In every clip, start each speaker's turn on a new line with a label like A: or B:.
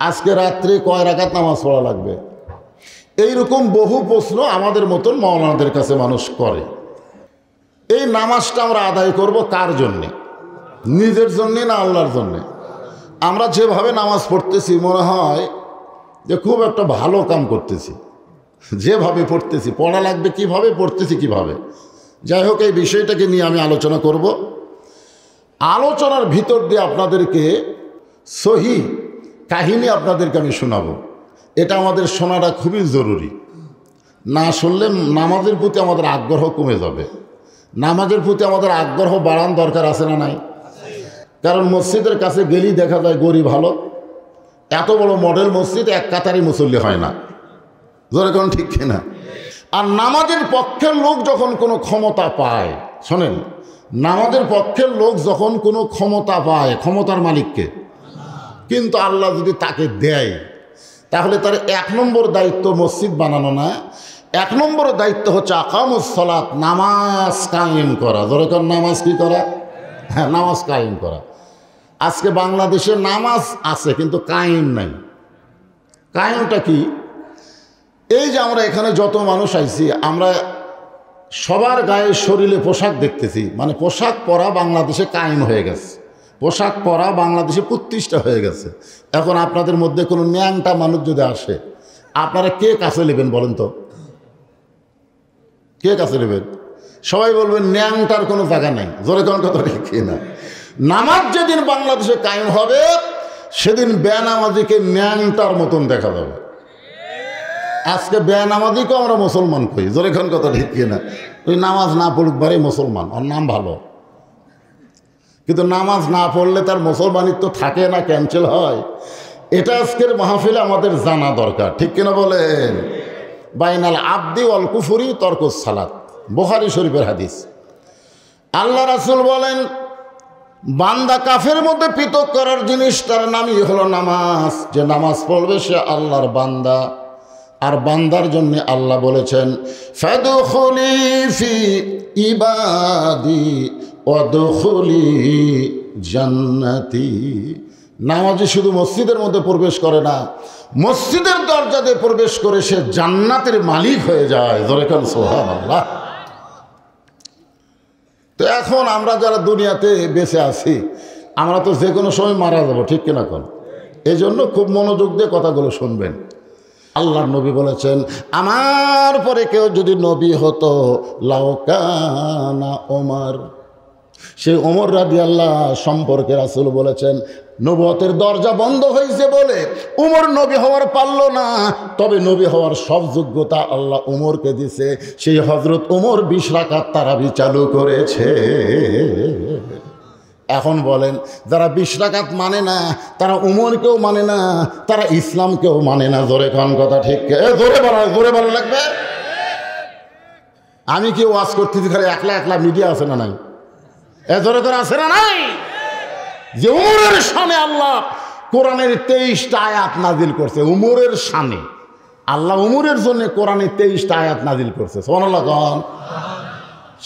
A: আজকে রাত্রে কয় রাকাত নামাজ পড়া লাগবে? এইরকম বহু প্রশ্ন আমাদের মতন মাওলানাদের কাছে মানুষ করে। এই নামাজটা আমরা আদায় করব কার জন্যে? নিজের জন্যে না আল্লাহর জন্যে? আমরা যেভাবে নামাজ পড়তেছি মনে হয় যে খুব একটা ভালো কাম করতেছি। যেভাবে পড়তেছি, পড়া লাগবে কিভাবে, পড়তেছি কিভাবে। যাই হোক, এই বিষয়টাকে নিয়ে আমি আলোচনা করব। আলোচনার ভিতর দিয়ে আপনাদেরকে সহি কাহিনী আপনাদেরকে আমি শোনাবো। এটা আমাদের শোনাটা খুবই জরুরি। না শুনলে নামাজের প্রতি আমাদের আগ্রহ কমে যাবে। নামাজের প্রতি আমাদের আগ্রহ বাড়ান দরকার আছে না নাই? কারণ মসজিদের কাছে গেলেই দেখা যায় গরিব ভালো, এত বড় মডেল মসজিদ, এক কাতারি মুসল্লি হয় না। জোরে কোন ঠিক কিনা? আর নামাজের পক্ষের লোক যখন কোনো ক্ষমতা পায়, শোনেন, নামাজের পক্ষের লোক যখন কোনো ক্ষমতা পায়, ক্ষমতার মালিককে, কিন্তু আল্লাহ যদি তাকে দেয়, তাহলে তার 1 নম্বর দায়িত্ব মসজিদ বানানো না, 1 নম্বর দায়িত্ব হচ্ছে আকামুস সালাত, নামাজ কায়েম করা। জোরে কোন নামাজ কি করা? হ্যাঁ, নামাজ কায়েম করা। আজকে বাংলাদেশে নামাজ আছে কিন্তু কায়েম নাই। কায়েমটা কি? এই যে আমরা এখানে যত মানুষ আইছি, আমরা সবার গায়ে শরীরে পোশাক দেখতেছি, মানে পোশাক পরা বাংলাদেশে কায়েম হয়ে গেছে, পোশাক পরা বাংলাদেশে প্রতিষ্ঠা হয়ে গেছে। এখন আপনাদের মধ্যে কোনো ন্যাংটা মানুষ যদি আসে, আপনারা কে কাছে নেবেন বলেন তো? কে কাছে নেবেন? সবাই বলবেন ন্যাংটার কোনো জায়গা নেই। জোরে কোন কথা ঠিক না? নামাজ যেদিন বাংলাদেশে কায়েম হবে, সেদিন বেনামাজিকে ন্যাংটার মতন দেখা যাবে। আজকে বেনামাজিকেও আমরা মুসলমান কই। জোরে কোন কথা ঠিক না? ওই নামাজ না পড়ুক বারে মুসলমান, ওর নাম ভালো, কিন্তু নামাজ না পড়লে তার মুসলমানিত্ব থাকে না, ক্যান্সেল হয়। এটা আজকের মাহফিলে আমাদের জানা দরকার, ঠিক কিনা বলেন? বাইনাল আবদি ওয়াল কুফরি তরকুস সালাত, বুখারী শরীফের হাদিস। আল্লাহ রাসূল বলেন, বান্দা কাফের মধ্যে পৃথক করার জিনিস তার নামই হলো নামাজ। যে নামাজ পড়বে সে আল্লাহর বান্দা। আর বান্দার জন্য আল্লাহ বলেছেন, ফাদখুলি ফি ইবাদি ওয়াদখুলি জান্নাতি। নামাজি শুধু মসজিদের মধ্যে প্রবেশ করে না, মসজিদের দরজা দিয়ে প্রবেশ করে সে জান্নাতের মালিক হয়ে যায়। জোরে কান সুবহানাল্লাহ। তো এখন আমরা যারা দুনিয়াতে বেঁচে আছি, আমরা তো যে কোনো সময় মারা যাব, ঠিক কিনা কোন? এই জন্য খুব মনোযোগ দিয়ে কথাগুলো শুনবেন। আল্লাহর নবী বলেছেন, আমার পরে কেউ যদি নবী হতো লাউকানা ওমর, সেই ওমর রাদিয়াল্লাহু সম্পর্কে রাসূল বলেছেন, নবুয়তের দরজা বন্ধ হয়েছে বলে উমর নবী হওয়ার পারল না, তবে নবী হওয়ার সব যোগ্যতা আল্লাহ উমরকে দিছে। সেই হযরত উমর 20 রাকাত তারাবি চালু করেছে। এখন বলেন, যারা 20 রাকাত মানে না, তারা উমরকেও মানে না, তারা ইসলামকেও মানে না। জোরে কোন কথা ঠিক? জোরে বলা লাগবে। আমি কি ওয়াজ করতেছি খালি একলা একলা? মিডিয়া আছে না নাই? জোরে করে আছে না নাই? যে উমরের শানে আল্লাহ কোরআনের 23টা আয়াত নাজিল করছে। উমরের শানে আল্লাহ উমরের জন্য কোরআনে 23টা আয়াত নাজিল করছে। সুবহানাল্লাহ।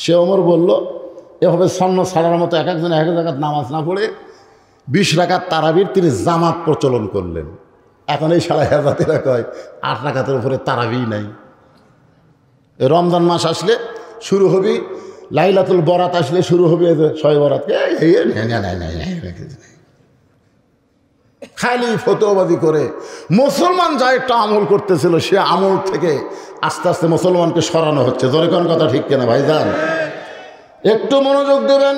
A: সে ওমর বলল, এভাবে সন্ন ছাড়ার মতো এক একজন এক এক জায়গায় নামাজ না পড়ে 20 রাকাত তারাবির তিনি জামাত প্রচলন করলেন। এখন এই শালা হেজাতিরা কয় 8 রাকাতের উপরে তারাবি নাই। রমজান মাস আসলে শুরু হবে, লাইলাতুল বরাত আসলে শুরু হবে শবে বরাত। খালি ফতোয়াবাজি করে মুসলমান যা একটা আমল করতেছিল, সে আমল থেকে আস্তে আস্তে মুসলমানকে সরানো হচ্ছে। জোরে কোন কথা ঠিক কিনা ভাইজান? একটু মনোযোগ দেবেন।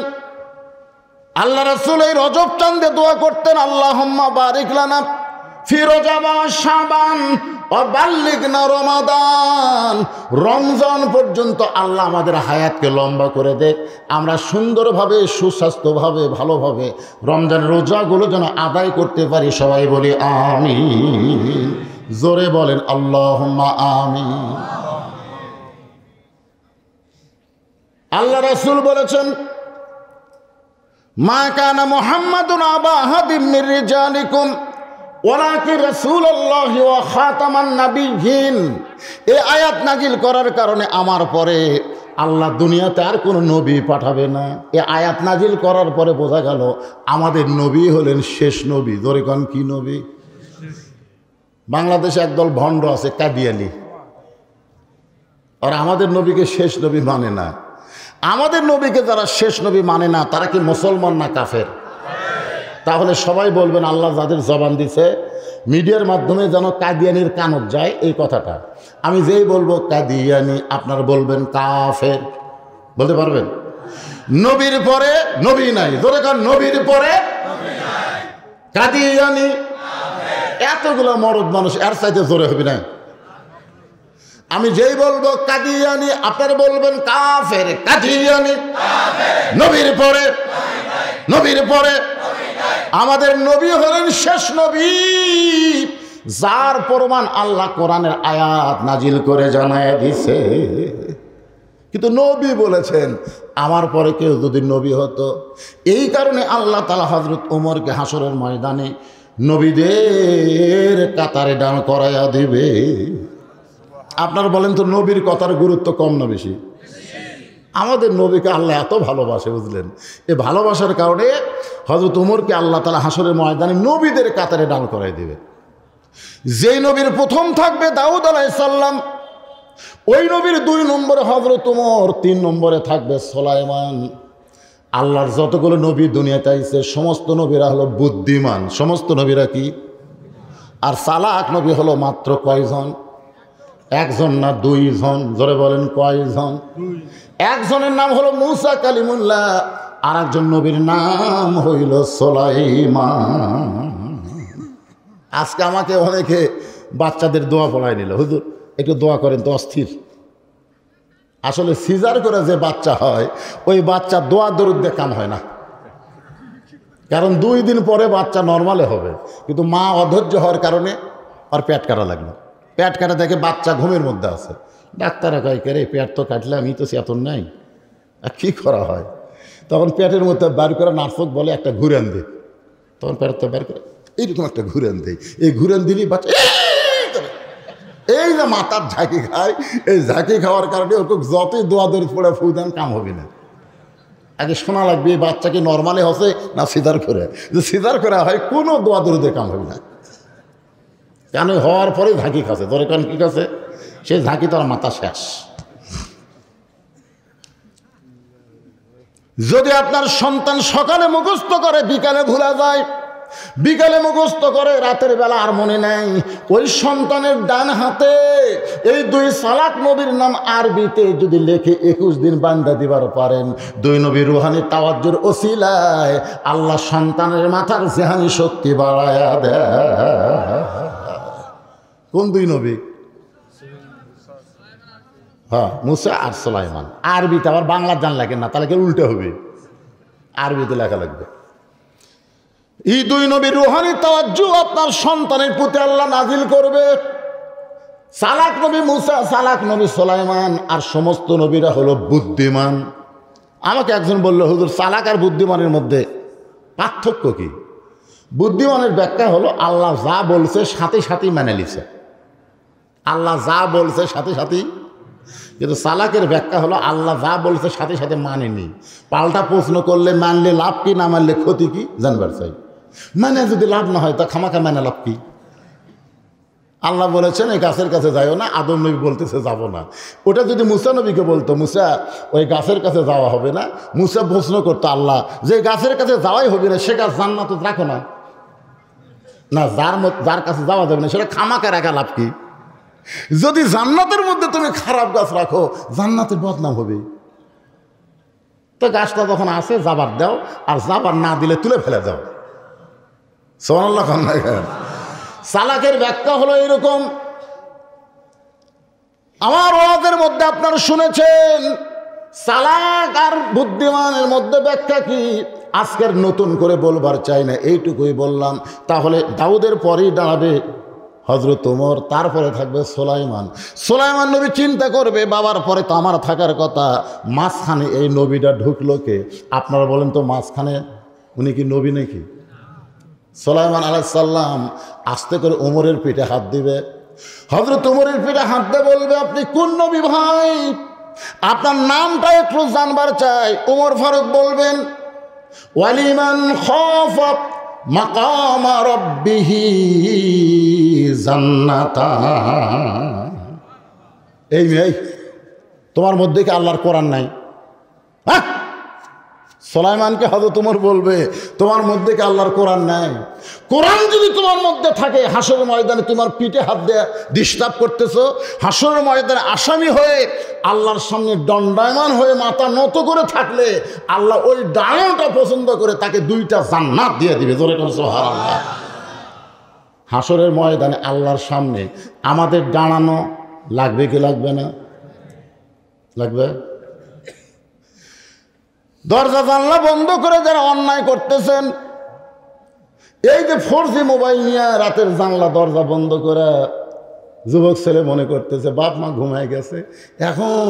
A: আল্লাহ রাসূল এই রজব চাঁদে দোয়া করতেন, আল্লাহুম্মা বারিক লানা ফি রজব ওয়া শাবান ওয়া বাল্লিগনা রমাদান। রমজান পর্যন্ত আল্লাহ আমাদের হায়াতকে লম্বা করে দেখ, আমরা সুন্দরভাবে সুস্বাস্থ্যভাবে ভালোভাবে রমজানের রোজাগুলো যেন আদায় করতে পারি। সবাই বলি আমিন। জোরে বলেন আল্লাহুম্মা আমিন। আল্লাহ রাসূল বলেছেন, মা কানা মুহাম্মাদুন আবা আহাদিম মির রিজালিকুম ওয়ালাকিন রাসূলুল্লাহি ওয়া খাতামান নাবিয়্যিন। এই আয়াত নাজিল করার কারণে আমার পরে আল্লাহ দুনিয়াতে আর কোনো নবী পাঠাবে না। এই আয়াত নাজিল করার পরে বোঝা গেল আমাদের নবী হলেন শেষ নবী। জোরে কোন কি নবী? বাংলাদেশে একদল ভণ্ড আছে কাদিয়ানি, আর আমাদের নবীকে শেষ নবী মানে না। আমাদের নবীকে যারা শেষ নবী মানে না তারা কি মুসলমান না কাফের? তাহলে সবাই বলবেন আল্লাহ যাদের জবান দিছে মিডিয়ার মাধ্যমে যেন কাদিয়ানির কানত যায় এই কথাটা। আমি যেই বলবো কাদিয়ানি আপনার বলবেন কাফের, বলতে পারবেন? নবীর পরে নবী নাই, ধরে কারণ নবীর পরে কাদিয়ানি। এতগুলো মরদ মানুষ এর চাইতে জোরে হবে না। আমি যেই বলবো কাদিয়ানি আপনার বলবেন কাফের। কাদিয়ানি নবীর পরে, নবীর পরে। আমাদের নবী হলেন শেষ নবী, যার প্রমাণ আল্লাহ কোরআনের আয়াত নাজিল করে জানায় দিছে। কিন্তু নবী বলেছেন আমার পরে কেউ যদি নবী হতো। এই কারণে আল্লাহ তাআলা হযরত ওমরকে হাসরের ময়দানে নবীদের কাতারে দাঁড় করাইয়া দিবে। আপনার বলেন তো নবীর কথার গুরুত্ব কম না বেশি? আমাদের নবীকে আল্লাহ এত ভালোবাসে, বুঝলেন? এই ভালোবাসার কারণে হযরত ওমরকে আল্লাহ তাআলা হাসরের ময়দানে নবীদের কাতারে দাঁড় করাই দিবে। যেই নবীর প্রথম থাকবে দাউদ আলাইহিস সালাম, ওই নবীর 2 নম্বরে হযরত ওমর, 3 নম্বরে থাকবে সুলাইমান। আল্লাহর যতগুলো নবী দুনিয়াতে আইছে সমস্ত নবীরা হলো বুদ্ধিমান। সমস্ত নবীরা কি? আর চালাক নবী হলো মাত্র কয়জন? 1 জন না 2 জন? জোরে বলেন কয়জন? 1 জনের নাম হলো মূসা কালিমুল্লাহ, আর একজন নবীর নাম হইল সুলাইমান। আজকে আমাকে অনেকে বাচ্চাদের দোয়া পড়াই নিল, হুজুর একটু দোয়া করেন তো, অস্থির। আসলে সিজার করে যে বাচ্চা হয় ওই বাচ্চা দোয়া দরুদ দিয়ে কাম হয় না, কারণ 2 দিন পরে বাচ্চা নর্মালে হবে। কিন্তু মা অধৈর্য হওয়ার কারণে আর পেট কাটা লাগলো। পেট কাটা দেখে বাচ্চা ঘুমের মধ্যে আছে। ডাক্তাররা কয় কে রে, পেট তো কাটলে আমি তো চেতন নাই, আর কী করা হয়? তখন পেটের মধ্যে বার করে নার্সক বলে একটা ঘুরান দে। তখন পেটের তো বার করে এইরকম একটা ঘুরান দেয়। এই ঘুরান দিলেই বাচ্চা এই যে মাথার ঝাঁকি খায়, এই ঝাঁকি খাওয়ার কারণে ওকে যতই দোয়া দরুদ পড়ে ফু দেন কাম হবে না। আগে শোনা লাগবে এই বাচ্চা কি নর্মালি হসে না সিজার করে। যে সিজার করা হয় কোনো দোয়া দরুদে কাম হবে না, কেন হওয়ার পরে ঝাঁকি খাচ্ছে। ধরে কারণ কী খাচ্ছে? সেই ঝাঁকি তার মাথা শেষ। যদি আপনার সন্তান সকালে মুখস্থ করে বিকালে ভুলে যায়, বিকালে মুখস্থ করে রাতের বেলা আর মনে নেই, ওই সন্তানের ডান হাতে এই 2 সালাক নবীর নাম আরবিতে যদি লেখে 21 দিন বান্দা দিবার পারেন, 2 নবীর রুহানি তাওয়াজ্জুর ওসিলায় আল্লাহ সন্তানের মাথার জেহানি শক্তি বাড়ায়া দেয়। কোন 2 নবী? হ্যাঁ, মুসা আর সুলাইমান। আরবিতে আবার বাংলা জান লাগে না, তাহলে উল্টে হবে, আরবিতে লেখা লাগবে। এই 2 নবীর রুহানি তাওয়াজ্জু আপনার সন্তানের প্রতি আল্লাহ নাজিল করবে। সালাক নবী মুসা, সালাক নবী সুলাইমান, আর সমস্ত নবীরা হলো বুদ্ধিমান। আমাকে একজন বলল, হুজুর সালাক আর বুদ্ধিমানের মধ্যে পার্থক্য কি? বুদ্ধিমানের ব্যাখ্যা হলো আল্লাহ যা বলছে সাথে সাথেই মেনে নিছে। আল্লাহ যা বলছে সাথে সাথেই। কিন্তু সালাকের ব্যাখ্যা হলো আল্লাহ যা বলছে সাথে সাথে মানেনি, পাল্টা প্রশ্ন করলে মানলে লাভ কি, না মানলে ক্ষতি কি জানবার চাই। মানে যদি লাভ না হয় তা খামাখা মানে লাভ কি? আল্লাহ বলেছেন এই গাছের কাছে যাইও না, আদম নবী বলতেছে যাব না। ওটা যদি মুসা নবীকে বলতো মুসা ওই গাছের কাছে যাওয়া হবে না, মুসা প্রশ্ন করতো আল্লাহ যে গাছের কাছে যাওয়াই হবে না, সে গাছ জান্নাত রাখো না, না যার কাছে যাওয়া যাবে না সেটা খামাখা রাখা লাভ কি? যদি জান্নাতের মধ্যে তুমি খারাপ গাছ রাখো জান্নাতের বদনাম হবে। তো গাছটা যখন আসে যাবার দাও, আর যাবার না দিলে তুলে ফেলে দাও। সুবহানাল্লাহ। সালাকের ব্যাখ্যা হলো এরকম। আমার ওয়াজের মধ্যে আপনারা শুনেছেন সালাক আর বুদ্ধিমানের মধ্যে ব্যাখ্যা কি, আজকের নতুন করে বলবার চাই না, এইটুকুই বললাম। তাহলে দাউদের পরেই দাঁড়াবে হযরত ওমর, তারপরে থাকবে সুলাইমান। সুলাইমান নবী চিন্তা করবে বাবার পরে তো আমার থাকার কথা, মাঝখানে এই নবীটা ঢুকলো কে? আপনারা বলেন তো মাঝখানে উনি কি নবী নাকি? সুলাইমান আলাইহিস সালাম আস্তে করে ওমরের পিঠে হাত দিবে। হযরত ওমরের পিঠে হাত দিয়ে বলবে আপনি কোন নবী ভাই, আপনার নামটা একটু জানবার চাই। ওমর ফারুক বলবেন ওয়ালিমান খাফা মাকামা রাব্বিহি জান্নাতান। এই মেয়ে, তোমার মধ্যে কি আল্লাহর কোরআন নাই? হ্যাঁ, সুলাইমানকে হযরত ওমর বলবে তোমার মধ্যে কি আল্লাহর কোরআন নাই? কোরআন যদি তোমার মধ্যে থাকে, হাসরের ময়দানে তোমার পিঠে হাত দিয়ে ডিস্টার্ব করতেছো, হাসরের ময়দানে আসামি হয়ে আল্লাহর সামনে দণ্ডায়মান হয়ে মাথা নত করে থাকলে আল্লাহ ওই ডানাটা পছন্দ করে তাকে 2টা জান্নাত দিয়ে দিবে। জোরে করে সুবহানাল্লাহ। হাসরের ময়দানে আল্লাহর সামনে আমাদের দাঁড়ানো লাগবে কি লাগবে না? লাগবে। দরজা জানলা বন্ধ করে যারা অন্যায় করতেছেন, এই যে 4G মোবাইল নিয়ে রাতের জানলা দরজা বন্ধ করে যুবক ছেলে মনে করতেছে বাপ মা ঘুমায় গেছে, এখন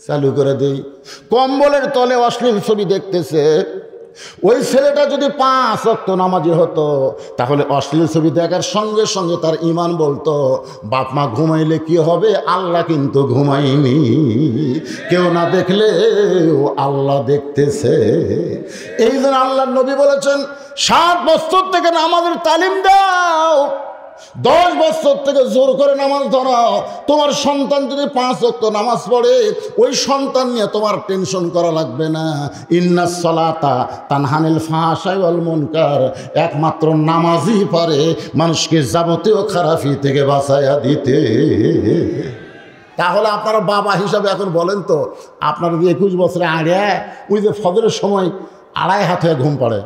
A: চালু করে দেই, কম্বলের তলে অশ্লীল ছবি দেখতেছে। ওই ছেলেটা যদি 5 ওয়াক্ত নামাজি হতো তাহলে অশ্লীল ছবি দেখার সঙ্গে সঙ্গে তার ঈমান বলতো বাপ মা ঘুমাইলে কি হবে, আল্লাহ কিন্তু ঘুমায়নি, কেউ না দেখলে আল্লাহ দেখতেছে। এই জন্য আল্লাহর নবী বলেছেন 7 বছর থেকে নামাজের তালিম দাও, 10 বছর থেকে জোর করে নামাজ ধরাও। তোমার সন্তান যদি 5 ওয়াক্ত নামাজ পড়ে, ওই সন্তান নিয়ে তোমার টেনশন করা লাগবে না। ইন্নাস সালাতা তানহানিল ফাহশাই ওয়াল মুনকার, একমাত্র নামাজই পারে মানুষকে যাবতীয় খারাপি থেকে বাঁচাইয়া দিতে। তাহলে আপনারা বাবা হিসাবে এখন বলেন তো, আপনার 21 বছরে আগে ওই যে ফজরের সময় 2.5 হাত হয়ে ঘুম পড়ে,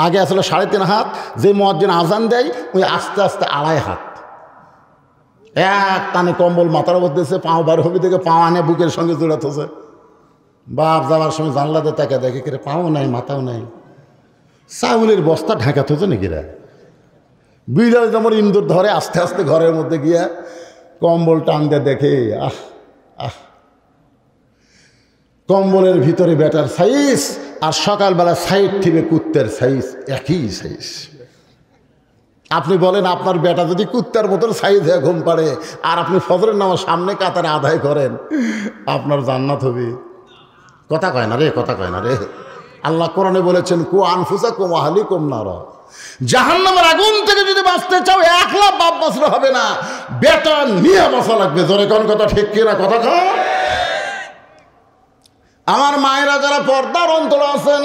A: আগে আসলে 3.5 হাত, যে মুয়াজ্জিন আজান দেয় ওই আস্তে আস্তে 2.5 হাত, এক টানে কম্বল মাথার উপর দিয়েছে, পাও বার হবি থেকে পাও আনে বুকের সঙ্গে জোড়াতেছে। বাপ যাওয়ার সময় জানলাতে তাকে দেখে কিরে পাও নাই মাথাও নাই, চাউলের বস্তা ঢাকাতেছে নাকি রে। বিড়াল যেমন ইন্দুর ধরে আস্তে আস্তে ঘরের মধ্যে গিয়া কম্বল টান দিয়ে দেখে, আহ আহ, কম্বলের ভিতরে বেটার সাইজ আর সকালবেলা সাইড থেকে কুত্তের সাইজ একই সাইজ। আপনি বলেন আপনার বেটা যদি কুত্তার মতন সাইজ হয়ে ঘুম পাড়ে আর আপনি ফজরের নামাজ সামনে কাতারে আদায় করেন, আপনার জান্নাত হবে। কথা কয় না রে, কথা কয় না রে। আল্লাহ কোরআনে বলেছেন কু আনফুসাকুম ওয়া আহলিকুম নার, জাহান্নামের আগুন থেকে যদি বাঁচতে চাও 1 লাখ বাপ বাঁচলে হবে না, বেটা নিয়ে বাঁচা লাগবে। জোরে কোন কথা ঠিক কিনা কথা কয়। আমার মায়েরা যারা পর্দার অন্তরে আছেন,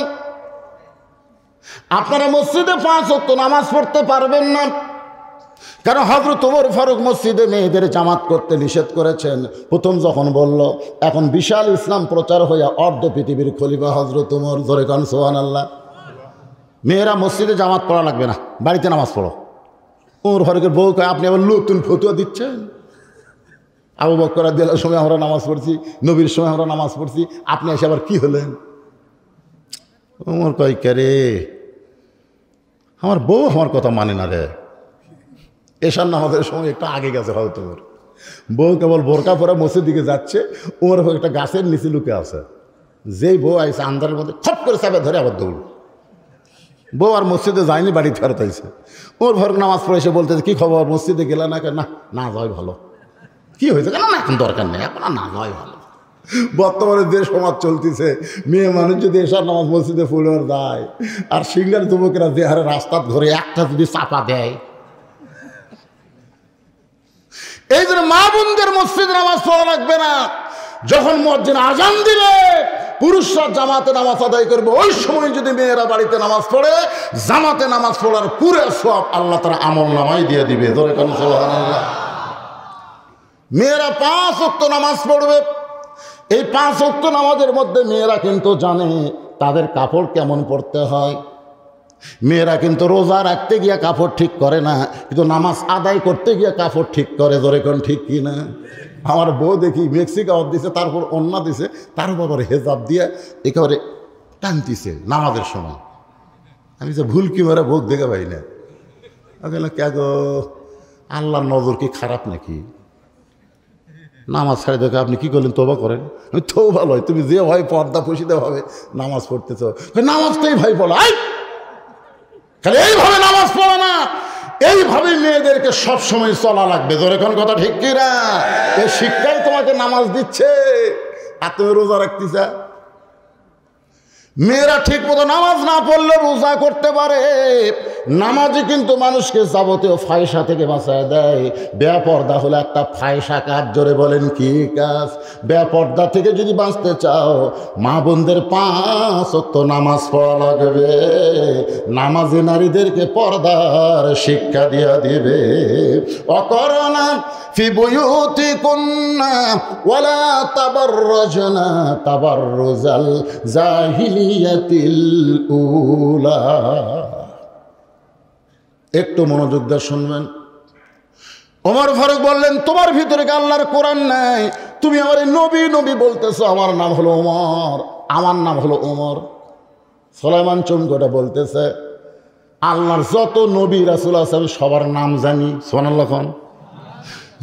A: আপনারা মসজিদে 5 ওয়াক্ত নামাজ পড়তে পারবেন না, কারণ হযরত ওমর ফারুক মসজিদে মেয়েদের জামাত করতে নিষেধ করেছেন। প্রথম যখন বলল, এখন বিশাল ইসলাম প্রচার হইয়া অর্ধ পৃথিবীর খলিফা হযরত ওমর, জোরে কান সুবহানাল্লাহ, মেয়েরা মসজিদে জামাত পড়া লাগবে না, বাড়িতে নামাজ পড়ো। ওমর ফারুকের বউ কয় আপনি আবার নতুন ফতুয়া দিচ্ছেন, আবু বকর রাদিয়াল্লাহু সময় আমরা নামাজ পড়ছি, নবীর সময় আমরা নামাজ পড়ছি, আপনি এসে আবার কি হলেন? ওমর কয় কে রে, আমার বউ আমার কথা মানে না রে, এশার নামাজের সময় একটু আগে গেছে হয়তো ওর বউ, কেবল বোরকা পরে মসজিদ দিকে যাচ্ছে, ওর একটা গাছের নিচে লুকে আছে, যেই বউ আইসে আন্ধারের মধ্যে খপ করে চাপে ধরে আবার দৌড়। বউ আর মসজিদে যায়নি, বাড়ি ফেরত আইছে। ওর ফারুক নামাজ পড়ে এসে বলতেছে কি খবর, মসজিদে গেলা না? না না যাওয়াই ভালো। কি হয়েছে? কেন না, এখন দরকার নেই, এখন না যাওয়াই ভালো। বর্তমানে যে সমাজ চলতেছে, মেয়ে মানুষ যদি এশার নামাজ মসজিদে পড়ে যায় আর সিঙ্গার যুবকেরা যে হারে রাস্তার ধরে একটা যদি চাপা দেয়, এই জন্য মা বোনদের মসজিদে নামাজ পড়া লাগবে না। যখন মুয়াজ্জিন আজান দিলে পুরুষরা জামাতে নামাজ আদায় করবে, ওই সময় যদি মেয়েরা বাড়িতে নামাজ পড়ে, জামাতে নামাজ পড়ার পুরো সওয়াব আল্লাহ তাআলা আমল নামায় দিয়ে দিবে। ধরে কেন সুবহানাল্লাহ। মেয়েরা 5 ওয়াক্ত নামাজ পড়বে। এই 5 ওয়াক্ত নামাজের মধ্যে মেয়েরা কিন্তু জানে তাদের কাপড় কেমন পরতে হয়। মেয়েরা কিন্তু রোজা রাখতে গিয়ে কাপড় ঠিক করে না, কিন্তু নামাজ আদায় করতে গিয়ে কাপড় ঠিক করে। ধরে কোন ঠিক কি না? আমার বউ দেখি মেক্সিকাও দিছে, তারপর ওন্না দিছে, তার উপর হেজাব দিয়ে একেবারে টানতিছে নামাজের সময়। আমি যে ভুল কি মারা বউ দেখে পাই না। কে গো, আল্লাহর নজর কি খারাপ নাকি? নামাজ ছাড়ে দেখে আপনি কি করলেন? তোবা করেন। তো ভালো হয়, তুমি যে ভাই পর্দা পুষিতে ভাবে নামাজ পড়তেছ, নামাজটাই ভাই পড়া, খালি এইভাবে নামাজ পড়ো না, এইভাবে মেয়েদেরকে সবসময় চলা লাগবে। ধরে কোন কথা ঠিক কিনা? এই শিক্ষাই তোমাকে নামাজ দিচ্ছে, আর তুমি রোজা রাখতেছ। মেয়েরা ঠিক মতো নামাজ না পড়লে রোজা করতে পারে, নামাজই কিন্তু মানুষকে যাবতীয় ফায়সা থেকে বাঁচায় দেয়। বেপর্দা হলো একটা ফায়সা কাজ। জোরে বলেন কি কাজ? বেপর্দা থেকে যদি বাঁচতে চাও, মা বোনদের 5 ওয়াক্ত নামাজ পড়া লাগবে। নামাজি নারীদেরকে পর্দার শিক্ষা দিয়া দিবে। অকরনা ফি বুয়ুতিকুন্না ওয়ালা তাবাররাজনা তাবাররুজাল জাহিলিয়াতিল উলা। একটু মনোযোগ দিয়ে শুনবেন। ওমর ফারুক বললেন, তোমার ভিতরে কি আল্লাহর কোরআন নাই? তুমি আমার নবী নবী বলতেছো। আমার নাম হলো ওমর, আমার নাম হলো ওমর। সুলাইমান চমকটা বলতেছে, আল্লাহর যত নবী রাসূল আছে আমি সবার নাম জানি। সুবহানাল্লাহ।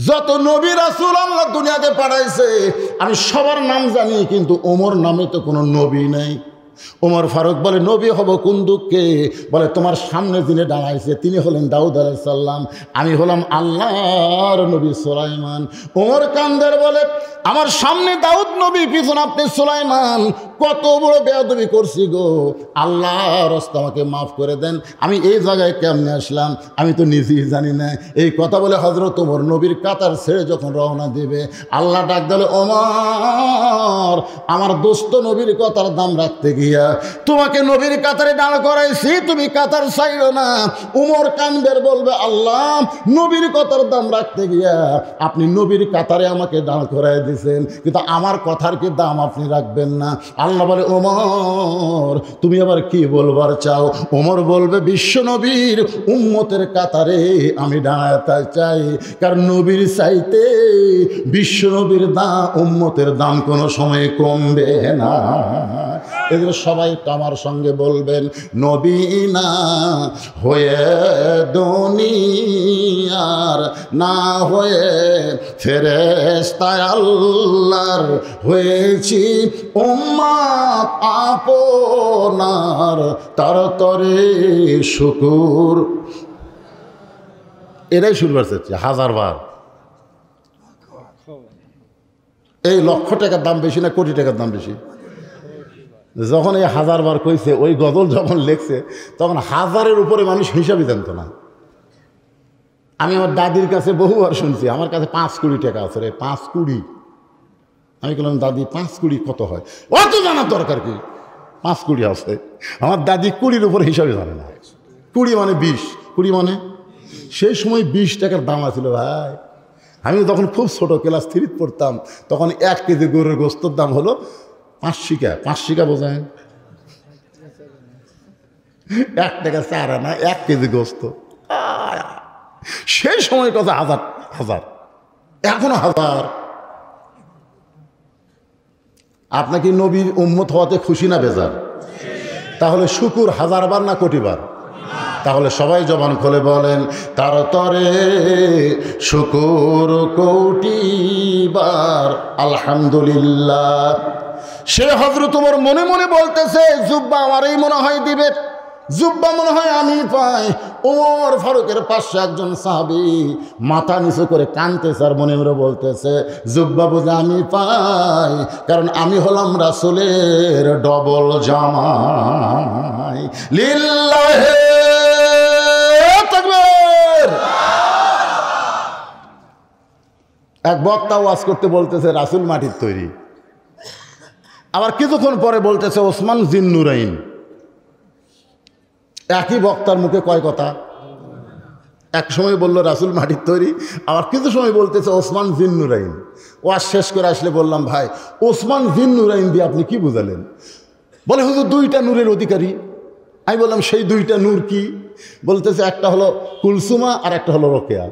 A: যত নবী রাসূল আল্লাহ দুনিয়াতে পাঠাইছে আমি সবার নাম জানি, কিন্তু ওমর নামে তো কোনো নবী নাই। ওমর ফারুক বলে, নবী হব কোন দুঃখে? বলে, তোমার সামনে যিনি দাঁড়াইছে তিনি হলেন দাউদ আলাইহিস সালাম, আমি হলাম আল্লাহর নবী সুলাইমান। ওমর কান্দের বলে, আমার সামনে দাউদ নবী, পিছনে আপনি সুলাইমান। কত বড় বেয়াদবি করছি গো, আল্লাহর রাস্তা আমাকে মাফ করে দেন। আমি এই জায়গায় কেমনে আসলাম আমি তো নিজেই জানি না। এই কথা বলে হযরত ওমর নবীর কাতার ছেড়ে যখন রওনা দেবে, আল্লাহ ডাক দিল, ওমর, আমার দোস্ত নবীর কথার দাম রাখতে গিয়া তোমাকে নবীর কাতারে দাঁড় করাইছি, তুমি কাতার ছাইড়ো না। ওমর কানবের বলবে, আল্লাহ, নবীর কথার দাম রাখতে গিয়া আপনি নবীর কাতারে আমাকে দাঁড় করাই দিয়েছেন, কিন্তু আমার কথার কি দাম আপনি রাখবেন না? আল্লাহ বলে, ওমর, তুমি আবার কি বলবার চাও? ওমর বলবে, বিশ্ব নবীর উম্মতের কাতারে আমি দাঁড়াতে চাই, কারণ নবীর চাইতে বিশ্ব নবীর দাম, উম্মতের দাম কোনো সময় কমবে না। এগুলো সবাই তো আমার সঙ্গে বলবেন, নবী না হয়ে দুনিয়ার, না হয়ে ফেরেশতা আল্লাহর, হয়েছি উম্মত আপনার, তার তরে শুকুর। এটাই শুনবার চাচ্ছি 1000 বার। এই লক্ষ টাকার দাম বেশি না কোটি টাকার দাম বেশি? যখন এই 1000 বার কইছে, ওই গজল যখন লেখছে তখন 1000-এর উপরে মানুষ হিসাবই জানতো না। আমি আমার দাদির কাছে বহুবার শুনছি, আমার কাছে 5 কোটি টাকা আছে রে, 5 কোটি। আমি বললাম, দাদি 5 কোটি কত হয়? অত জানার দরকার কি, 5 কোটি আছে। আমার দাদি 20-র উপরে হিসাবে জানে না। 20 মানে 20, 20 মানে সেই সময় 20 টাকার দাম আছিল ভাই। আমি তখন খুব ছোট, ক্লাস 3 পড়তাম, তখন 1 কেজি গরুর গোস্তর দাম হলো 5 শিকা। 5 শিকা বোঝেন? 1 টাকা 4 আনা, 1 কেজি গোস্ত। সেই সময় কথা 1000, এখনো 1000। আপনাকে নবীর উম্মত হওয়াতে খুশি না বেজার? তাহলে শুকুর 1000 বার না কোটি বার? তাহলে সবাই জবান খুলে বলেন, তার তরে শুকুর কোটি বার আলহামদুলিল্লাহ। সে হযরত ওমর মনে মনে বলতেছে, জুব্বা আমারই মনে হয় দিবে, জুব্বা মনে হয় আমি পাই। ওমর ফারুকের পাশে একজন সাহাবী মাথা নিচু করে কাঁদতেছে আর মনে মনে বলতেছে, জুব্বা বুঝে আমি পাই, কারণ আমি হলাম রাসূলের ডবল জামাই। লিল্লাহি তাকবীর। এক বক্তা ওয়াজ করতে বলতেছে রাসূল মাটির তৈরি, আবার কিছুক্ষণ পরে বলতেছে ওসমান জিন্নুরাইন। একই বক্তার মুখে কয় কথা? এক সময় বললো রাসূল মাটির তৈরি, আবার কিছু সময় বলতেছে ওসমান জিন্নুরাইন। ওয়াজ শেষ করে আসলে বললাম, ভাই ওসমান জিন্নুরাইন দিয়ে আপনি কি বুঝালেন? বলে, হুজুর 2টা নূরের অধিকারী। আমি বললাম, সেই 2টা নূর কি? বলতেছে, একটা হলো কুলসুমা আর একটা হলো রোকেয়া।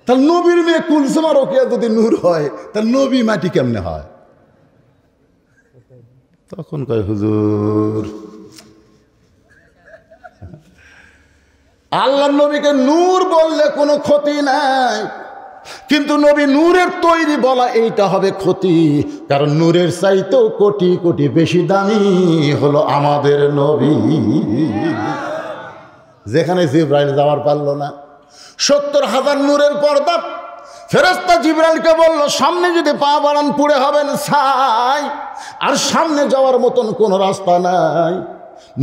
A: তাহলে নবীর মেয়ে কুলসুমা রোকেয়া যদি নূর হয়, তাহলে নবী মাটি কেমনে হয়? তখন কয়, হুজুর আল্লাহর নবীকে নূর বললে কোনো ক্ষতি নাই, কিন্তু নবী নূরের তৈরি বলা এইটা হবে ক্ষতি, কারণ নূরের চাইতেও কোটি কোটি বেশি দামি হলো আমাদের নবী। যেখানে জিবরাইল যাওয়ার পারল না, 70,000 নূরের পর্দা ফেরেশতা জিবরাইলকে বলল, সামনে যদি পা বাড়ান পুড়ে হবেন ছাই, আর সামনে যাওয়ার মতন কোনো রাস্তা নাই।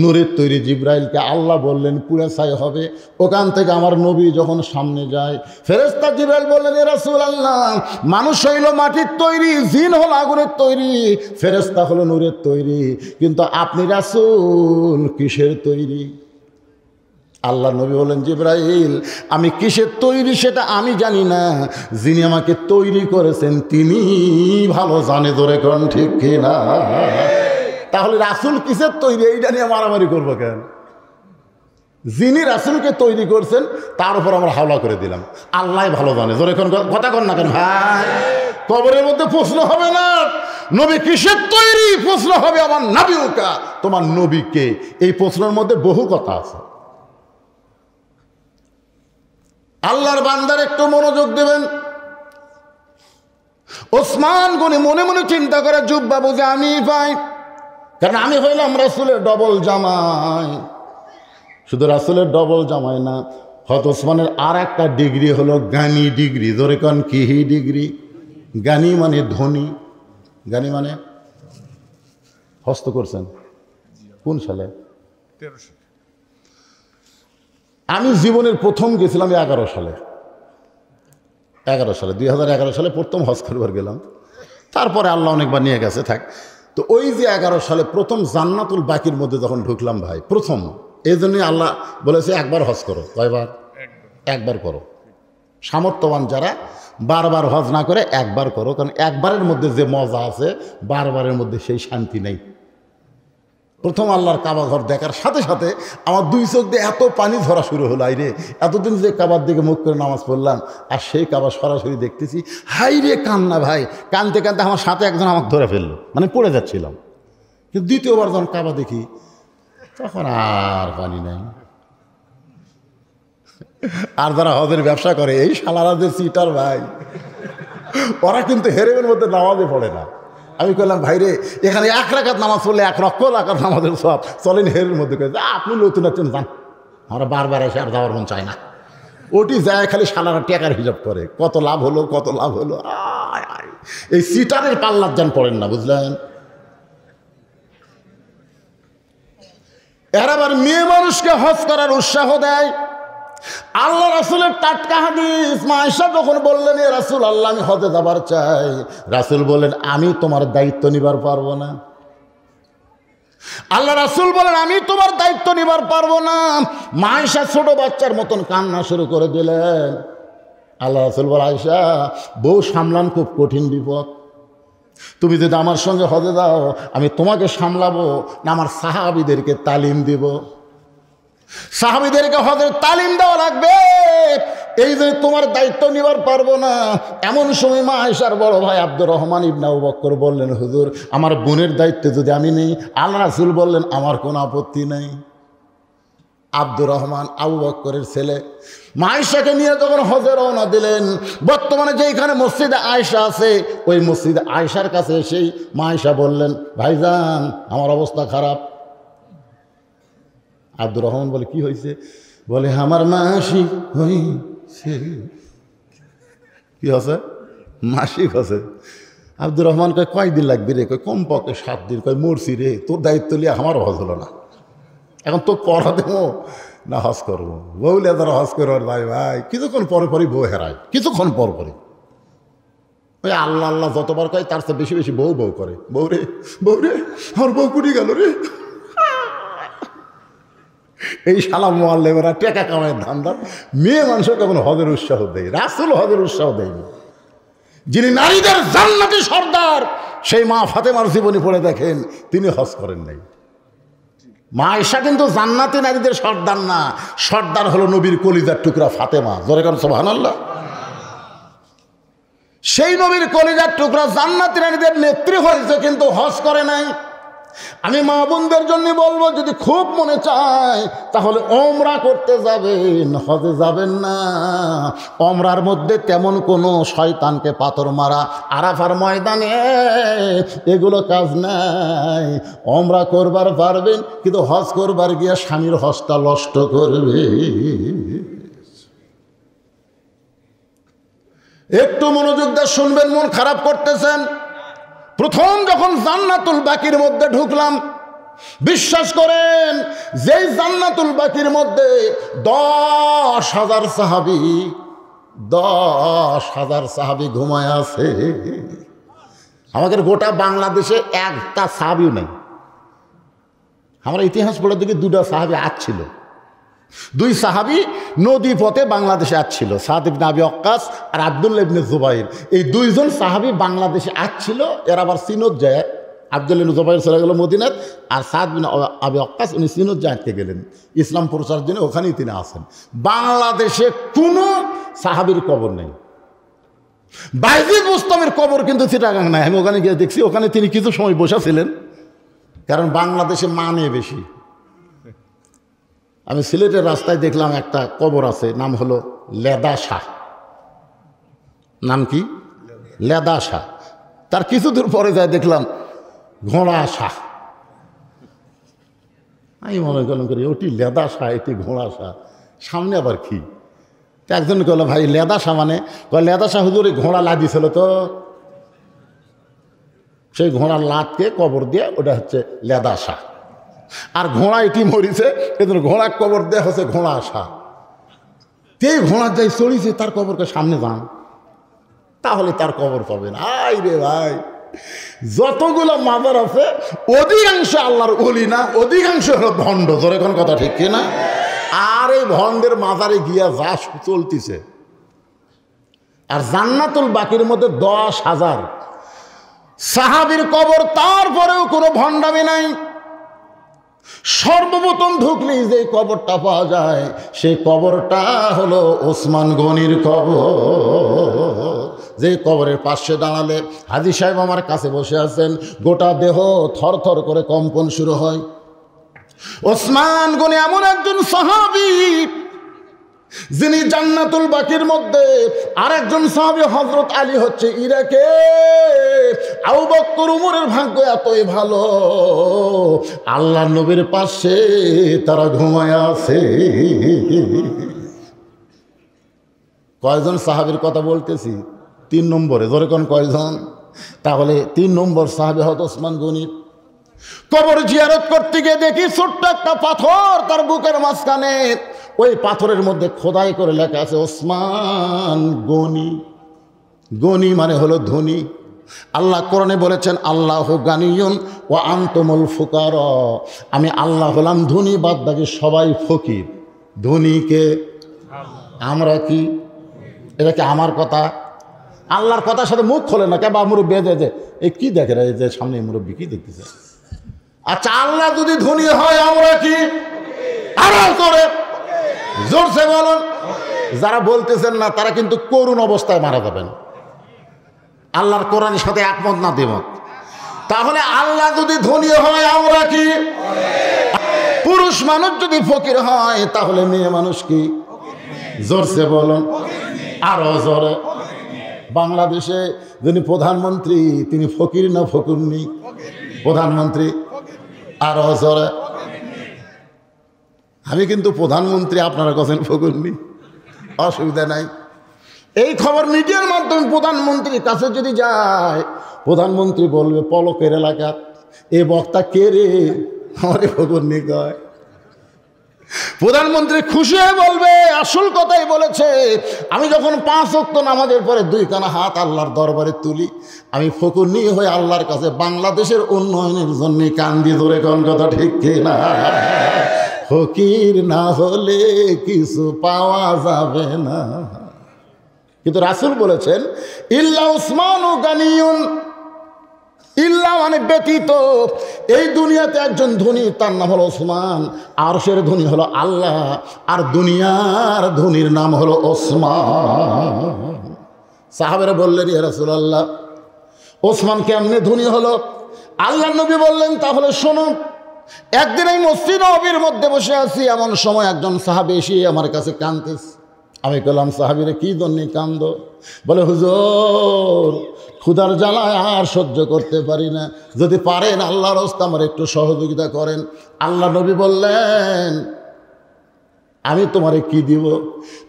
A: নূরের তৈরি জিবরাইলকে আল্লাহ বললেন পুড়ে ছাই হবে। ওখান থেকে আমার নবী যখন সামনে যায়, ফেরেশতা জিবরাইল বললেন, এ রাসূলুল্লাহ, মানুষ হইল মাটির তৈরি, জিন হলো আগুনের তৈরি, ফেরেশতা হলো নূরের তৈরি, কিন্তু আপনি রাসূল কিসের তৈরি? আল্লাহ নবী বলেন, জিবরাইল, আমি কিসের তৈরি সেটা আমি জানি না, যিনি আমাকে তৈরি করেছেন তিনি ভালো জানে। ধরে কোন ঠিক কিনা? তাহলে রাসূল কিসের তৈরি এইটা নিয়ে মারামারি করবো কেন? যিনি রাসূলকে তৈরি করছেন তার উপর আমরা হাওলা করে দিলাম। আল্লাহ ভালো জানে। ধরে কোন কথা কন না কেন ভাই? কবরের মধ্যে প্রশ্ন হবে না নবী কিসের তৈরি, প্রশ্ন হবে আমার নবীকা, তোমার নবীকে। এই প্রশ্নের মধ্যে বহু কথা আছে। আল্লাহর বান্দার একটু মনোযোগ দেবেন। ওসমান গনি মনে মনে চিন্তা করে, জুব্বা বুঝে আমি পাই, কারণ আমি হইলাম রাসূলের ডবল জামাই। শুধু রাসূলের ডবল জামাই না, হযরত ওসমানের আর একটা ডিগ্রি হলো জ্ঞানী ডিগ্রি। ধরে কোন কি ডিগ্রি? জ্ঞানী মানে ধনী। জ্ঞানী মানে হস্ত করছেন কোন সালে? 1300। আমি জীবনের প্রথম গেছিলাম 11 সালে। 2011 সালে প্রথম হজ করবার গেলাম। তারপরে আল্লাহ অনেকবার নিয়ে গেছে, থাক। তো ওই যে 11 সালে প্রথম জান্নাতুল বাকির মধ্যে যখন ঢুকলাম ভাই, প্রথম, এই জন্যই আল্লাহ বলেছে একবার হজ করো। কয়বার? একবার করো। সামর্থ্যবান যারা বারবার হজ না করে একবার করো, কারণ একবারের মধ্যে যে মজা আছে বারবারের মধ্যে সেই শান্তি নেই। প্রথম আল্লাহর কাবা ঘর দেখার সাথে সাথে আমার দুই চোখ দিয়ে এত পানি ধরা শুরু হলো। আইরে, এতদিন যে কাবার দিকে মুখ করে নামাজ পড়লাম, আর সেই কাবা সরাসরি দেখতেছি, হাই রে কান্না ভাই। কানতে কানতে আমার সাথে একজন আমাকে ধরে ফেললো, মানে পড়ে যাচ্ছিলাম। কিন্তু দ্বিতীয়বার যখন কাবা দেখি তখন আর পানি নাই। আর যারা হজের ব্যবসা করে, এই শালারা যে সিটার ভাই, ওরা কিন্তু হেরেমের মধ্যে নামাজে পড়ে না। আমি কইলাম, ভাইরে, এখানে 1 রাকাত নামাজ পড়লে 1 লক্ষ রাকাত নামাজের সব, চলেন হেরের মধ্যে। আপনি নতুন আছেন, যান, আমরা বারবার এসে আর যাওয়ার মন চায় না। ওটি যায় খালি শালারা টাকার হিসাব করে, কত লাভ হলো, কত লাভ হলো। এই সিটারের পাল্লার যান পড়েন না, বুঝলেন? এর আবার মেয়ে মানুষকে হজ করার উৎসাহ দেয়। আল্লাহ রাসূলের টাটকা হাদিস, মা আয়েশা যখন বললেন, এ রাসূল আল্লাহ, আমি হজে যাবার চাই, রাসূল বলেন, আমি তোমার দায়িত্ব নিবার পারবো না। আল্লাহ রাসূল বলেন, আমি তোমার দায়িত্ব নিবার পারবো না। মা আয়েশা ছোট বাচ্চার মতন কান্না শুরু করে দিলেন। আল্লাহ রাসূল বলেন, আয়েশা, বউ সামলান খুব কঠিন বিপদ। তুমি যদি আমার সঙ্গে হজে যাও, আমি তোমাকে সামলাবো না আমার সাহাবীদেরকে তালিম দিব? সাহাবীদেরকে হজের তালিম দেওয়া লাগবে। এই যে তোমার দায়িত্ব নিবার পারবো না। এমন সময় মা আয়েশার বড় ভাই আব্দুর রহমান ইবনে আবু বকর বললেন, হুজুর, আমার বোনের দায়িত্ব যদি আমি নেই? আল্লাহ রাসূল বললেন, আমার কোনো আপত্তি নেই। আব্দুর রহমান আবু বকরের ছেলে মা আয়েশাকে নিয়ে যখন হজে রওনা দিলেন, বর্তমানে যেখানে মসজিদে আয়েশা আছে, ওই মসজিদে আয়েশার কাছে এসেই মা আয়েশা বললেন, ভাইজান, আমার অবস্থা খারাপ। আব্দুর রহমান বলে, কি হয়েছে? বলে, আমার মাসিক হয়েছে। কি হচ্ছে? মাসিক হচ্ছে। আব্দুর রহমান কয়, কয়দিন লাগবে রে? কয়, কমপক্ষে 7 দিন। কয়, মরছি রে, তোর দায়িত্ব নিয়ে আমারও হজ হলো না, এখন তো পড়া দেবো না হজ করবো? বউলে তারা হজ করবার ভাই ভাই কিছুক্ষণ পরে পরই বউ হেরায়, কিছুক্ষণ পর পরই। ওই আল্লাহ আল্লাহ যতবার কয় তার চেয়ে বেশি বেশি বউ বউ করে। বউ রে, বউ রে, আমার বউ কুটি গেল রে। এই সালাম মোয়াল্লেমেরা টেকা কামায় ধান্দার মেয়ে মানুষকে কখনো হজের উৎসাহ দেয়। রাসূল হজের উৎসাহ দেয়নি। যিনি নারীদের জান্নাতি সর্দার, সেই মা ফাতেমার জীবনী পড়ে দেখেন, তিনি হজ করেন নাই। মা আয়েশা কিন্তু জান্নাতি নারীদের সর্দার না, সর্দার হলো নবীর কলিজার টুকরা ফাতেমা। জোরে কারণ সুবহানাল্লাহ। সেই নবীর কলিজার টুকরা জান্নাতি নারীদের নেত্রী হয়েছে, কিন্তু হজ করে নাই। আমি মা বোনদের জন্য বলবো, যদি খুব মনে চায় তাহলে ওমরা করতে যাবেন, হজে যাবেন না। ওমরার মধ্যে তেমন কোনো শয়তানকে পাথর মারা, আরাফার ময়দানে এগুলো কাজ নাই। ওমরা করবার পারবেন, কিন্তু হজ করবার গিয়ে স্বামীর হজটা নষ্ট করবে। একটু মনোযোগ দিয়ে শুনবেন, মন খারাপ করতেছেন। প্রথম যখন জান্নাতুল বাকির মধ্যে ঢুকলাম, বিশ্বাস করেন যেই জান্নাতুল বাকির মধ্যে 10,000 সাহাবী 10,000 সাহাবী ঘুমায় আছে। আমাদের গোটা বাংলাদেশে একটা সাহাবীও নেই। আমরা ইতিহাস পড়ে দেখি 2টা সাহাবী আসছিল, 2 সাহাবী নদী পথে বাংলাদেশে আসছিল, সাদ ইবনে আবি ওয়াক্কাস আর আব্দুল্লাহ ইবনে জুবাইর। এই 2 জন সাহাবী বাংলাদেশে আসছিল। এরা আবার সিনত যায়, আব্দুল্লাহ ইবনে জুবাইর চলে গেল মদিনাত, আর সাদ ইবনে আবি ওয়াক্কাস উনি সিনত জায়গাতে গেলেন ইসলাম প্রচারের জন্য, ওখানেই তিনি আছেন। বাংলাদেশে কোনো সাহাবীর কবর নেই। বাইজিদ বুস্তামের কবর কিন্তু চিটাগাং নাই। আমি ওখানে গিয়ে দেখছি, ওখানে তিনি কিছু সময় বসেছিলেন, কারণ বাংলাদেশে মানে বেশি। আমি সিলেটের রাস্তায় দেখলাম একটা কবর আছে, নাম হলো লেদা শাহ। নাম কি? লেদা শাহ। তার কিছু দূর পরে যায় দেখলাম ঘোড়া শাহ। আমি মনে করলাম করি ওটি লেদা শাহ, এটি ঘোড়া শাহ, সামনে আবার কি? একজন বললো ভাই লেদা শাহ মানে? লেদা শাহ হুজুর ঘোড়া লাদিয়েছিল তো, সেই ঘোড়ার লাতকে কবর দিয়ে ওটা হচ্ছে লেদা শাহ। আর ঘোড়া এটি মরিছে, কিন্তু ঘোড়া কবর দেয়া হচ্ছে ঘোড়া শাহ। এই ঘোড়ার যাই চড়িছে তার কবরকে সামনে যান, তাহলে তার কবর পাবেন। আই রে ভাই, যতগুলো মাজার আছে অধিকাংশ আল্লাহর ওলি না, অধিকাংশ হলো ভণ্ড। তোর এখন কথা ঠিক কিনা? আর এই ভণ্ডের মাজারে গিয়া যা চলতিছে। আর জান্নাতুল বাকির মধ্যে 10,000 সাহাবীর কবর, তারপরেও কোনো ভণ্ডামি নাই। সর্বপ্রথম ঢুকলেই যে কবরটা পাওয়া যায়, সেই কবরটা হলো ওসমান গনির কবর। যে কবরের পাশে দাঁড়ালে হাজী সাহেব আমার কাছে বসে আছেন, গোটা দেহ থরথর করে কম্পন শুরু হয়। ওসমান গনি এমন একজন সাহাবী যিনি জান্নাতুল বাকির মধ্যে, আরেকজন সাহাবী হযরত আলী হচ্ছে ইরাকে। আবু বকর উমরের ভাগ্য এতই ভালো, আল্লাহর নবীর পাশে তারা ঘুমায় আছে। কয়জন সাহাবীর কথা বলতেছি? 3 নম্বরে। জোরে কোন কয়জন? তাহলে 3 নম্বর সাহাবী হযরত ওসমান গনি। কবর জিয়ারত করতে গিয়ে দেখি ছোট্ট একটা পাথর তার বুকের মাঝখানে, ওই পাথরের মধ্যে খোদাই করে লেখা আছে ওসমান গনি। গনি মানে হলো ধনী। আল্লাহ কোরআনে বলেছেন আল্লাহু গানিয়ুন ওয়া আনতুমুল ফুকারা, আমি আল্লাহ হলাম ধনী, বাদ বাকি সবাই ফকির। ধনীকে আমরা কি? এটা কি আমার কথা? আল্লাহর কথার সাথে মুখ খোলে না। কেবা মুরব্বী যে এই কি দেখে রে, যে সামনে মুরব্বী কি দেখতেছে? আচ্ছা, আল্লাহ যদি ধনী হয় আমরা কি? আড়াল করে জোরসে বলুন। যারা বলতেছেন না তারা কিন্তু করুণ অবস্থায় মারা যাবেন, আল্লাহর কোরআনের সাথে একমত না দ্বিমত। তাহলে আল্লাহ যদি ধনী হয় আমরা কি? পুরুষ মানুষ যদি ফকির হয় তাহলে মেয়ে মানুষ কি? জোরসে বলুন, আরো জোরে। বাংলাদেশে যিনি প্রধানমন্ত্রী তিনি ফকির না ফকুরনি? প্রধানমন্ত্রী। আরো জোরে। আমি কিন্তু প্রধানমন্ত্রী, আপনারা কাছেন ফকুরনি, অসুবিধা নাই। এই খবর মিডিয়ার মাধ্যমে প্রধানমন্ত্রীর কাছে যদি যায়, প্রধানমন্ত্রী বলবে পলকের এলাকা এ বক্তা কে রে, আমারে ফকুরনি কয়। প্রধানমন্ত্রী খুশি হয়ে বলবে আসল কথাই বলেছে। আমি যখন 5 ওয়াক্ত নামাজের পরে 2 কানা হাত আল্লাহর দরবারে তুলি, আমি ফকুরনি হয়ে আল্লাহর কাছে বাংলাদেশের উন্নয়নের জন্য কান্দি। ধরে কোন কথা ঠিক কিনা? ফকির না হলে কিছু পাওয়া যাবে না। কিন্তু রাসূল বলেছেন ইল্লা উসমানু গানিয়ুন, ইল্লা মানে ব্যতীত, এই দুনিয়াতে একজন ধনী তার নাম হলো ওসমান, আরশের ধনী হলো আল্লাহ, আর দুনিয়ার ধনীর নাম হলো ওসমান। সাহাবেরা বললেন ইয়া রাসূলুল্লাহ ওসমান কেমনে ধনী হলো? আল্লাহর নবী বললেন তাহলে শোনো। একদিন এই মসজিদ নববীর মধ্যে বসে আছি, এমন সময় একজন সাহাবী এসে আমার কাছে কাঁদতেছে। আমি বললাম সাহাবীরে কি জন্য কান্দ? বলে হুজুর ক্ষুধার জ্বালায় আর সহ্য করতে পারি না, যদি পারেন আল্লাহর রাস্তায় আমার একটু সহযোগিতা করেন। আল্লাহ নবী বললেন আমি তোমারে কি দিব?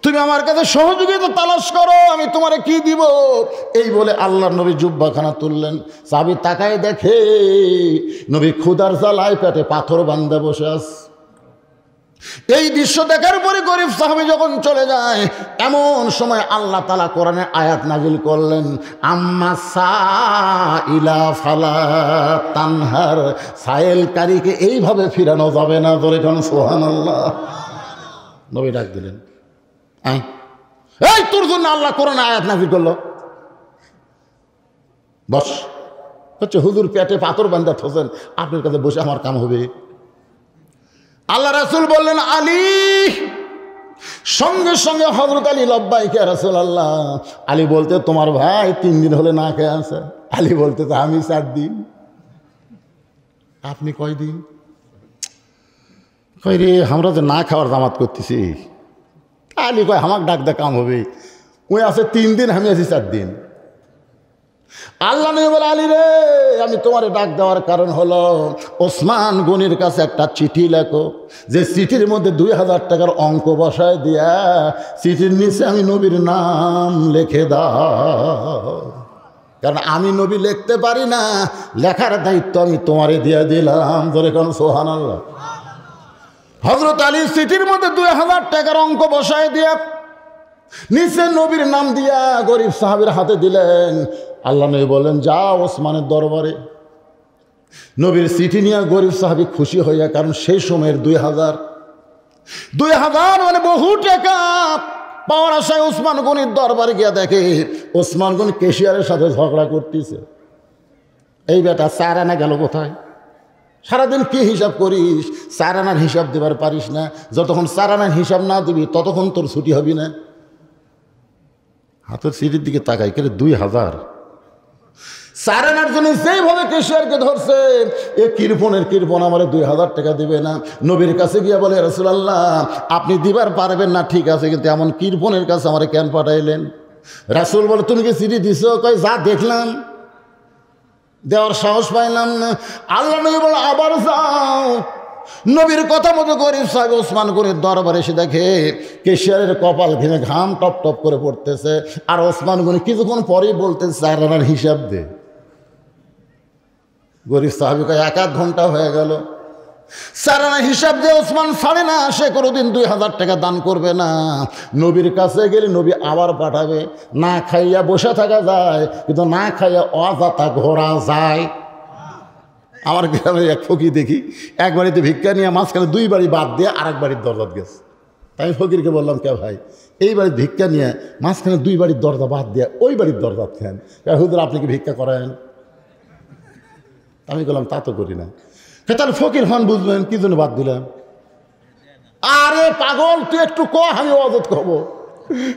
A: তুমি আমার কাছে সহযোগিতা তালাশ করো, আমি তোমারে কি দিব? এই বলে আল্লাহর নবী জুব্বাখানা তুললেন। সাহাবী তাকায় দেখে নবী ক্ষুধার জ্বালায় পেটে পাথর বান্ধা বসে আছে। এই দৃশ্য দেখার পরে গরিব সাহাবী যখন চলে যায়, এমন সময় আল্লাহ তাআলা কোরআনে আয়াত নাজিল করলেন, আম্মা সাইলা ফালা তানহার। সায়েলকারীকে এইভাবে ফিরানো যাবে না। ধরে কোন সুবহানাল্লাহ। নবী ডাক দিলেন, এই তোর জন্য আল্লাহ কোরআনে আয়াত নাজিল করলো, বস। হচ্ছে হুজুর পেটে পাথর বান্ধা থোছেন, আপনার কাছে বসে আমার কাম হবে? আল্লাহ রাসূল বললেন, আলী। সঙ্গে সঙ্গে হযরত আলী লব্বাইক ইয়া রাসূলুল্লাহ। আলী বলতে, তোমার ভাই 3 দিন হলে না খেয়ে আছে। আলী বলতে, আমি 4 দিন। আপনি কয়দিন? কই রে, আমরা যে না খাওয়ার জামাত করতেছি। আলী কয়, আমাকে ডাক দে, কাম হবে। ওই আছে 3 দিন, আমি আছি 4 দিন। আল্লাহ নবী বলে, আলী রে, আমি তোমারে ডাক দেওয়ার কারণ হলো ওসমান গনির কাছে একটা চিঠি লেখো, যে চিঠির মধ্যে 2000 টাকার অঙ্ক বসায় দিয়া চিঠির নিচে আমি নবীর নাম লিখে দাও। কারণ আমি নবী লিখতে পারি না, লেখার দায়িত্ব আমি তোমারে দিয়ে দিলাম। ধরে কোন সুবহানাল্লাহ। হযরত আলী চিঠির মধ্যে 2000 টাকার অঙ্ক বসায় দিয়া নিচে নবীর নাম দিয়া গরিব সাহাবীর হাতে দিলেন। আল্লাহ নবী বললেন, যাও ওসমানের দরবারে। নবীর চিঠি নিয়ে গরিব সাহাবী খুশি হইয়া, কারণ সেই সময়ের 2000 মানে বহু টাকা পাওয়ার আশায় ওসমান গনির দরবারে গিয়া দেখে ওসমান গনি কেশিয়ারের সাথে ঝগড়া করতেছে। এই বেটা 4 আনা গেল কোথায়? সারাদিন কি হিসাব করিস? 4 আনার হিসাব দেবার পারিস না। যতক্ষণ 4 আনার হিসাব না দিবি ততক্ষণ তোর ছুটি হবি না। হাতের সিটির দিকে তাকাই, কেন 2000 4 আনার জন্য যেইভাবে কেশিয়ারকে ধরছে, এ কৃপণের কৃপণ আমার 2000 টাকা দিবে না। নবীর কাছে গিয়া বলে, রাসূলুল্লাহ আপনি দিবার পারবেন না ঠিক আছে, কিন্তু এমন কৃপণের কাছে আমার কেন পাঠাইলেন? রাসূল বলে, তুমি কি চিঠি দিছো? কয়, যা দেখলাম, দেওয়ার সাহস পাইলাম না। আল্লাহ নবী বলে, আবার যাও। নবীর কথা মতো গরিব সাহেব ওসমান গনির দরবারে এসে দেখে কেশিয়ারের কপাল ঘেমে ঘাম টপ টপ করে পড়তেছে। আর ওসমান গনি কিছুক্ষণ পরেই বলতেছে, 4 আনার হিসাব দে। গরিব সাহাবীকে 1 ঘন্টা হয়ে গেল, 4 আনার হিসাব দিয়ে ওসমান ছাড়ে না। সে কোনোদিন 2000 টাকা দান করবে না। নবীর কাছে গেলে নবী আবার পাঠাবে। না খাইয়া বসে থাকা যায়, কিন্তু না খাইয়া অযথা ঘোরা যায়। আমার গ্রামে এক ফকির দেখি, এক বাড়িতে ভিক্ষা নিয়ে মাঝখানে 2 বাড়ি বাদ দিয়ে আরেক বাড়ির দরজা গেছে। তাই ফকিরকে বললাম, কে ভাই, এই বাড়ির ভিক্ষা নিয়ে মাঝখানে 2 বাড়ির দরজা বাদ দিয়ে ওই বাড়ির দরজা খেন, হুজুর আপনি কি ভিক্ষা করেন? আমি বললাম, তা তো করি না। তাহলে ফকির হন, বুঝবেন কি জন্য বাদ দিলাম? আরে পাগল, তুই একটু আমি অজত কব।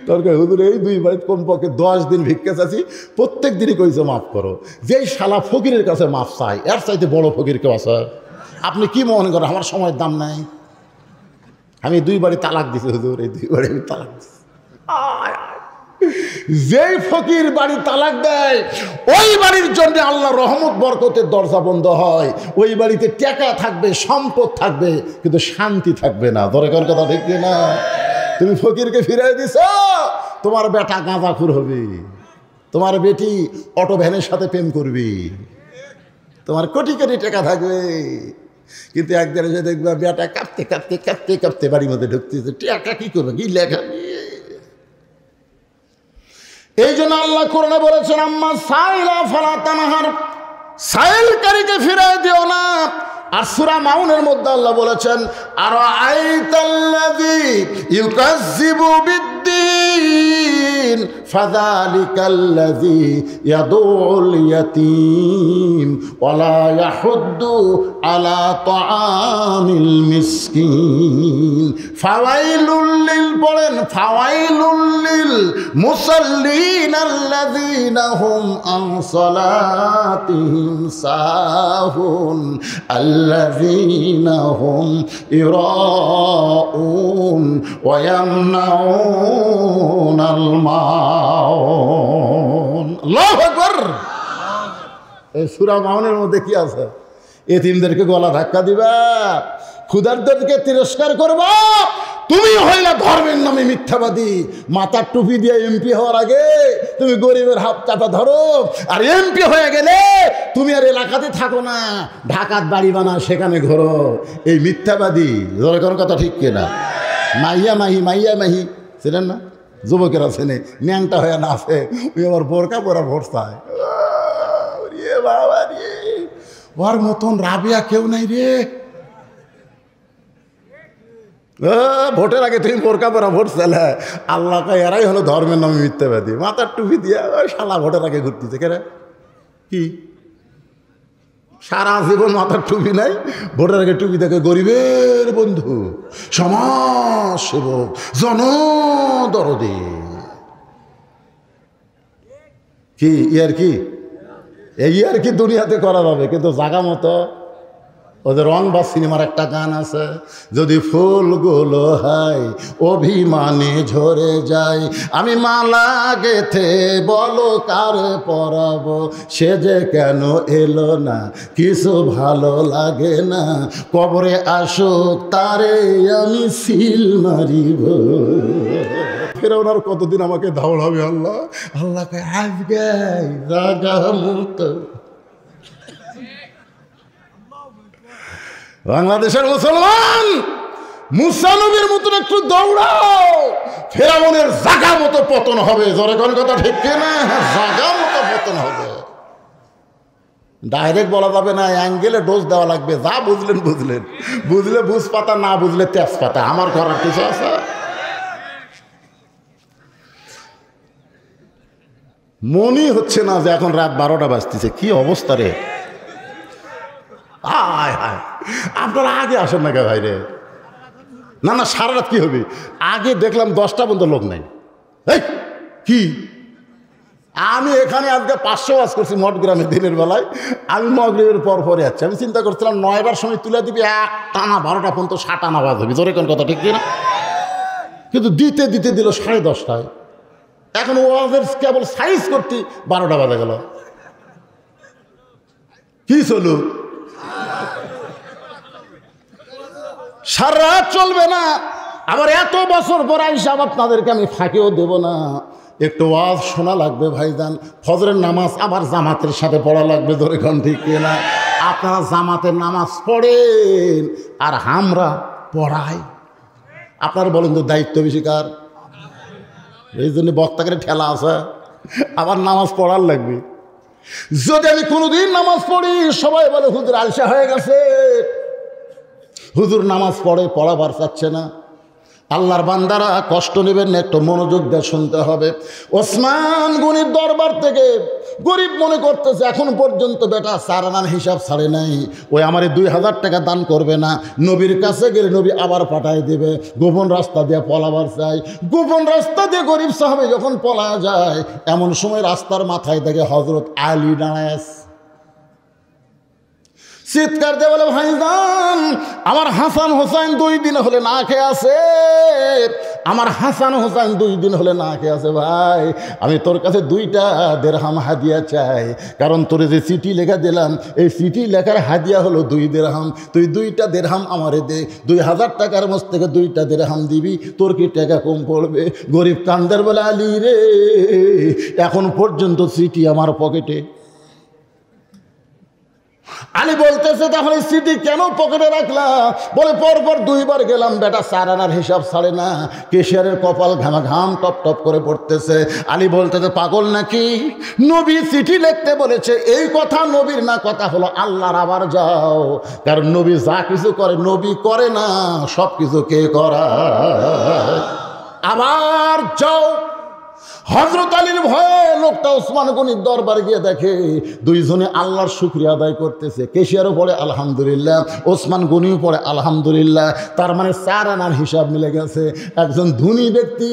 A: তোর হুজুর এই 2 বাড়িতে কমপক্ষে 10 দিন ভিক্ষা চাচ্ছি, প্রত্যেক দিনই কইছে মাফ করো। যেই শালা ফকিরের কাছে মাফ চাই, এর চাইতে বড় ফকির কেউ আছে? আপনি কি মনে করেন আমার সময়ের দাম নাই? আমি 2 বাড়ি তালাক দিছি হুজুর, এই 2 বাড়ি আমি তালাক দিছি। যেই ফকির বাড়ি তালাক দেয়, ওই বাড়ির জন্য আল্লাহ রহমত বরকতের দরজা বন্ধ হয়। ওই বাড়িতে টাকা থাকবে, সম্পদ থাকবে, কিন্তু শান্তি থাকবে না। দরকার কথা ঠিক না? তুমি ফকিরকে ফিরাই দিছ, তোমার বেটা গাঁজাখুর হবে, তোমার বেটি অটো ভ্যানের সাথে প্রেম করবি, তোমার কোটি কোটি টাকা থাকবে, কিন্তু একদিন এসে দেখবে বেটা কাঁপতে কাঁপতে কাঁপতে কাঁপতে বাড়ির মধ্যে ঢুকতেছে। টাকা কি করবে, কি লেখা? এই জন্য আল্লাহ কোরআনে বলেছেন, আম্মা সাইলা ফালা তানহার, সাইলকারীকে ফিরাই দিও না। আর সূরা মাউনের মধ্যে আল্লাহ বলেছেন, আরাআইতাল্লাযী ইউকাজ্জিবু বিদ্দীন ফাযালিকাল্লাযী ইয়াদুল ইয়াতীম ওয়ালা ইয়াহুদ্দু আলা তাআমিল মিসকিন ফাওয়াইলুল লিল, পড়েন, ফাওয়াইলুল লিল মুসাল্লিন আল্লাযীনা হুম আন সালাতিহিম সাহুন আল্লাযীনা হুম ইরাউন ওয়া ইয়ামনাউনাল মাউন। আল্লাহু আকবার। এই সূরা মাউনের মধ্যে কি আছে? এতিমদেরকে গলা ধাক্কা দিবা, ক্ষুধার্তদেরকে তিরস্কার করবা, তুমি হইলে ধর্মের নামে মিথ্যাবাদী। মাথার টুপি দিয়ে এমপি হওয়ার আগে তুমি গরিবের হাত চাপা ধরো, আর এমপি হয়ে গেলে তুমি আর এলাকাতে থাকো না, ঢাকাত বাড়ি বানা সেখানে ঘোরো। এই মিথ্যাবাদী। কোনো কথা ঠিক কিনা? মাইয়া মাহি মাইয়া মাহি ছিলেন না যুবকেরা, ছেলে ন্যাংটা হয়ে না আছে, ওই আবার বোরকা পরা ভরসায়। বাবা রে, ওর মতন রাবিয়া কেউ নাই রে। ভোটের আগে তুমি বোরকা পরা ভোট চালে, আল্লাহকে এরাই হলো ধর্মের নামে মিথ্যাবাদী। মাথার টুপি দিয়ে শালা ভোটের আগে ঘুরতেছে কেন? কি সারা জীবন মাথার টুপি নাই, ভোটের আগে টুপি দেখে গরিবের বন্ধু, সমাজ সেবক, জনদরদী। কি ইয়ার কি এই আর কি দুনিয়াতে করা যাবে, কিন্তু জাগা মতো। ওদের রং বা সিনেমার একটা গান আছে, যদি ফুলগুলো হয় অভিমানে ঝরে যায়, আমি মালা গেথে বলো কার পরাবো, সে যে কেন এলো না, কিছু ভালো লাগে না, কবরে আসুক তারে আমি সিল মারিব। ফেরাউন আর কতদিন আমাকে ধাওড়াবে? আল্লাহ আল্লাহকে আজকে জাগা মতো। বাংলাদেশের মুসলমান, মুসা নবীর মতন একটু দৌড়াও, ফেরাউনের জাগা মতো পতন হবে। জোরে কোন কথা ঠিক না? জাগা মতো পতন হবে। ডাইরেক্ট বলা যাবে না, অ্যাঙ্গেলে ডোজ দেওয়া লাগবে। যা বুঝলেন বুঝলেন, বুঝলে বুঝ পাতা, না বুঝলে তেজপাতা। আমার করার কিছু আছে? মনই হচ্ছে না যে এখন রাত 12টা বাজতেছে। কি অবস্থা রে! হায় হায়, আপনারা আগে আসেন না কে ভাই রে? না না, সারা রাত কি হবে? আগে দেখলাম 10টা পর্যন্ত লোক নাই। এই কি, আমি এখানে আজকে 500 ওয়াজ করছি মঠগ্রামে দিনের বেলায়। আমি মাগরিবের পর পরে যাচ্ছি। আমি চিন্তা করছিলাম 9টার সময় তুলে দিবি, এক টানা 12টা পর্যন্ত 7 আনা বাজ হবে। জোরে কোন কথা ঠিক না? কিন্তু দিতে দিতে দিল 10:30টায়। এখন ওয়াজের কেবল সাইজ করতে 12টা বাজে গেল। কি চলু? সারা রাত চলবে না। আবার এত বছর পর আইসা আপনাদেরকে আমি ফাঁকেও দেব না, একটু ওয়াজ শোনা লাগবে ভাইজান। ফজরের নামাজ আবার জামাতের সাথে পড়া লাগবে। ধরে কোন ঠিক না? আপনারা জামাতের নামাজ পড়েন আর আমরা পড়াই। আপনারা বলেন তো দায়িত্ব বেশি কার? এই জন্য বক্তাকে ঠেলা আছে, আবার নামাজ পড়ার লাগবে। যদি আমি কোনোদিন নামাজ পড়ি, সবাই বলে হুজুর আলসা হয়ে গেছে, হুজুর নামাজ পড়ে, পড়াবার চাচ্ছে না। আল্লাহর বান্দারা কষ্ট নেবেন না, একটু মনোযোগ দিয়ে শুনতে হবে। ওসমান গনির দরবার থেকে গরিব মনে করতেছে এখন পর্যন্ত বেটা 4 আনার হিসাব ছাড়ে নাই, ওই আমার 2000 টাকা দান করবে না। নবীর কাছে গেলে নবী আবার পাঠায় দেবে। গোপন রাস্তা দিয়ে পলাবার চাই। গোপন রাস্তা দিয়ে গরিব সাহাবে যখন পলা যায়, এমন সময় রাস্তার মাথায় দেখে হযরত আলী দাঁড়ায় আছে। চিৎকার দিয়ে বলে, ভাইজান আমার হাসান হোসেন 2 দিন হলে না খেয়ে আছে, আমার হাসান হোসেন 2 দিন হলে না খেয়ে আছে। ভাই আমি তোর কাছে 2টা দিরহাম হাদিয়া চাই, কারণ তোরে যে চিঠি লেখা দিলাম, এই চিঠি লেখার হাদিয়া হলো 2 দিরহাম। তুই 2টা দিরহাম আমারে দে। 2000 টাকার মধ্যে থেকে 2টা দিরহাম দিবি, তোর কি টাকা কম পড়বে? গরিব কান্দার বলে, আলী রে এখন পর্যন্ত চিঠি আমার পকেটে। আলী বলতেছে, তাহলে সিটি কেন পকেটে রাখলাম? বলে পরপর 2 বার গেলাম, বেটা 4 আনার হিসাব ছাড়ে না। কেশিয়ারের কপাল ঘামা ঘাম টপ টপ করে পড়তেছে। আলী বলতেছে, পাগল নাকি? নবী চিঠি লিখতে বলেছে, এই কথা নবীর না, কথা হলো আল্লাহর। আবার যাও, কারণ নবী যা কিছু করে নবী করে না, সব কিছু কে করায়? আবার যাও। হযরত আলীর ভয়ে লোকটা ওসমান গনির দরবার গিয়ে দেখে 2 জনে আল্লাহর শুকরিয়া আদায় করতেছে। কেশিয়ারও পড়ে আলহামদুলিল্লাহ, ওসমান গনিও পড়ে আলহামদুলিল্লাহ। তার মানে 4 আনার হিসাব মিলে গেছে। একজন ধনী ব্যক্তি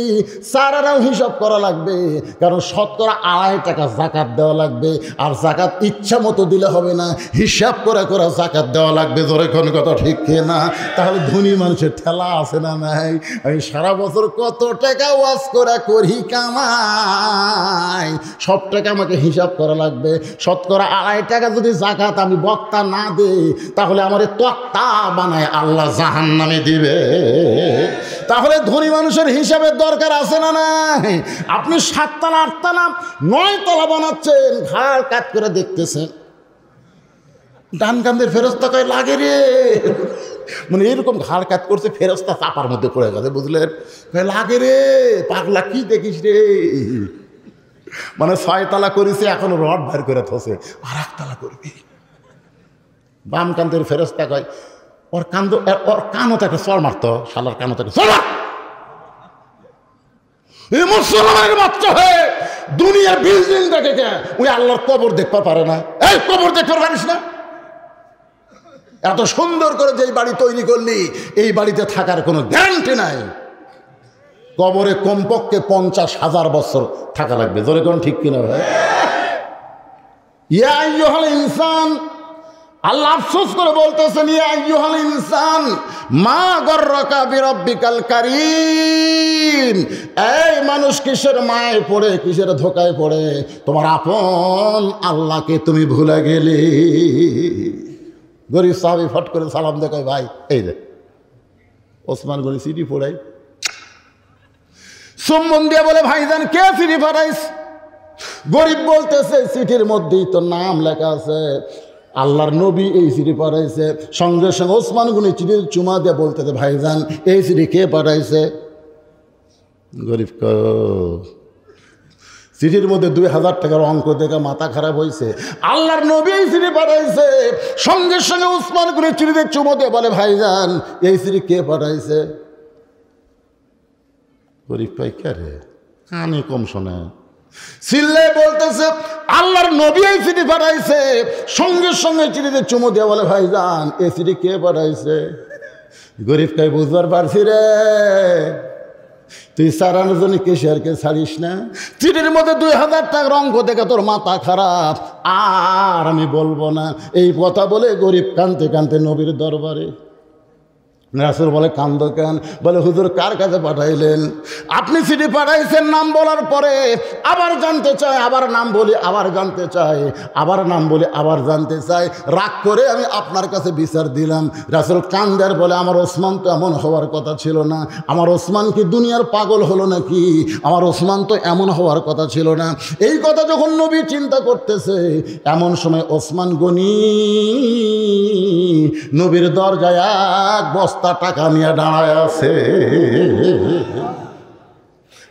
A: 4 আনার হিসাব করা লাগবে, কারণ শতকরা 2.5 টাকা যাকাত দেওয়া লাগবে। আর যাকাত ইচ্ছা মতো দিলে হবে না, হিসাব করে করে যাকাত দেওয়া লাগবে। জোরে কোন কথা ঠিক না? তাহলে ধনী মানুষের ঠেলা আছে না নাই? আমি সারা বছর কত টাকা ওয়াজ করি কাম নাই, সব টাকা আমাকে হিসাব করা লাগবে। শতকরা 2.5 টাকা যদি জাকাত আমি বক্তা না দেই, তাহলে আমার তক্তা বানায় আল্লাহ জাহান্নামে দিবে। তাহলে ধনী মানুষের হিসাবের দরকার আছে না নাই? আপনি 7 তলা 8 তলা 9 তলা বানাচ্ছেন, ঘাড় কাট করে দেখতেছেন, ডান কান্দের ফেরেশতা কয় লাগে রে, মানে এরকম ঘাড় কাট করছে, ফেরেশতা চাপার মধ্যে পড়ে গেছে, বুঝলেন? লাগে রে পাগলা, কি দেখিস রে, মানে 6 তলা করেছে, এখন রড ভার করে থসে, আর 1 তলা করবি। বাম কান্দের ফেরেশতা কয় ওর কানও তো একটা চড় মারতো, শালার কানও তো একটা চড় মার। মুসলমানের বাচ্চা হয়ে দুনিয়ার বিল্ডিং দেখে কে ওই আল্লাহর কবর দেখতে পারে না? এই কবর দেখতে পারিস না? এত সুন্দর করে যে বাড়ি তৈরি করলি, এই বাড়িতে থাকার কোনো গ্যারান্টি নাই। কবরে কমপক্ষে 50,000 বছর থাকা লাগবে। ধরে কোন ঠিক কিনা ভাই? ইয়া আইয়ুহাল ইনসান, আল্লাহ আফসোস করে বলতেছেন, ইয়া আইয়ুহাল ইনসান মা গররাকা বিরাব্বিকাল কারীম, এই মানুষ কিসের মায়ে পড়ে, কিসের ধোকায় পড়ে তোমার আপন আল্লাহকে তুমি ভুলে গেলে। গরিব সাহাবী ফট করে সালাম দেখায়, ভাই এই রে ওসমান গনি সিটি পড়াই, সম্বন দিয়ে বলে ভাইজান কে চিঠি পাঠাইস? গরিব বলতেছে চিঠির মধ্যেই তো নাম লেখা আছে, আল্লাহর নবী এই চিঠি পাঠাইছে। সঙ্গে সঙ্গে ওসমান গনি চিঠির চুমা দিয়ে বলতেছে, ভাইজান এই চিঠি কে পাঠাইছে? গরিব চিঠির মধ্যে 2000 টাকার অঙ্ক দেখে মাথা খারাপ হয়েছে। আল্লাহর নবী এই চিঠি পাঠাইছে। সঙ্গে সঙ্গে ওসমান গনি চিঠিতে চুমা দিয়ে বলে, ভাইজান এই চিঠি কে পাঠাইছে? গরিব কয় কে রে, কানে কম শোনে, চিল্লে বলতেছে আল্লাহর নবী এই চিঠি পাঠাইছে। সঙ্গে সঙ্গে চিঠিতে চুমু দিয়ে বলে, ভাইজান এই চিঠি কে পাঠাইছে? গরিব কয় বুঝবার পারছি রে, তুই সারানোর জন্য কেশিয়ারকে ছাড়িস না। চিঠির মধ্যে 2000 টাকার অঙ্ক দেখে তোর মাথা খারাপ, আর আমি বলবো না। এই কথা বলে গরিব কাঁদতে কাঁদতে নবীর দরবারে। রাসূল বলে কান্দ কেন? বলে হুজুর কার কাছে পাঠাইলেন? আপনি চিঠি পাঠাইছেন, নাম বলার পরে আবার জানতে চাই, আবার নাম বলি আবার জানতে চাই, আবার নাম বলি আবার জানতে চাই। রাগ করে আমি আপনার কাছে বিচার দিলাম। রাসূল কান্দার বলে আমার ওসমান তো এমন হওয়ার কথা ছিল না। আমার ওসমান কি দুনিয়ার পাগল হলো নাকি? আমার ওসমান তো এমন হওয়ার কথা ছিল না। এই কথা যখন নবী চিন্তা করতেছে, এমন সময় ওসমান গনি নবীর দরজায় এক বস্তা টাকা নিয়ে দাঁড়ায় আছে।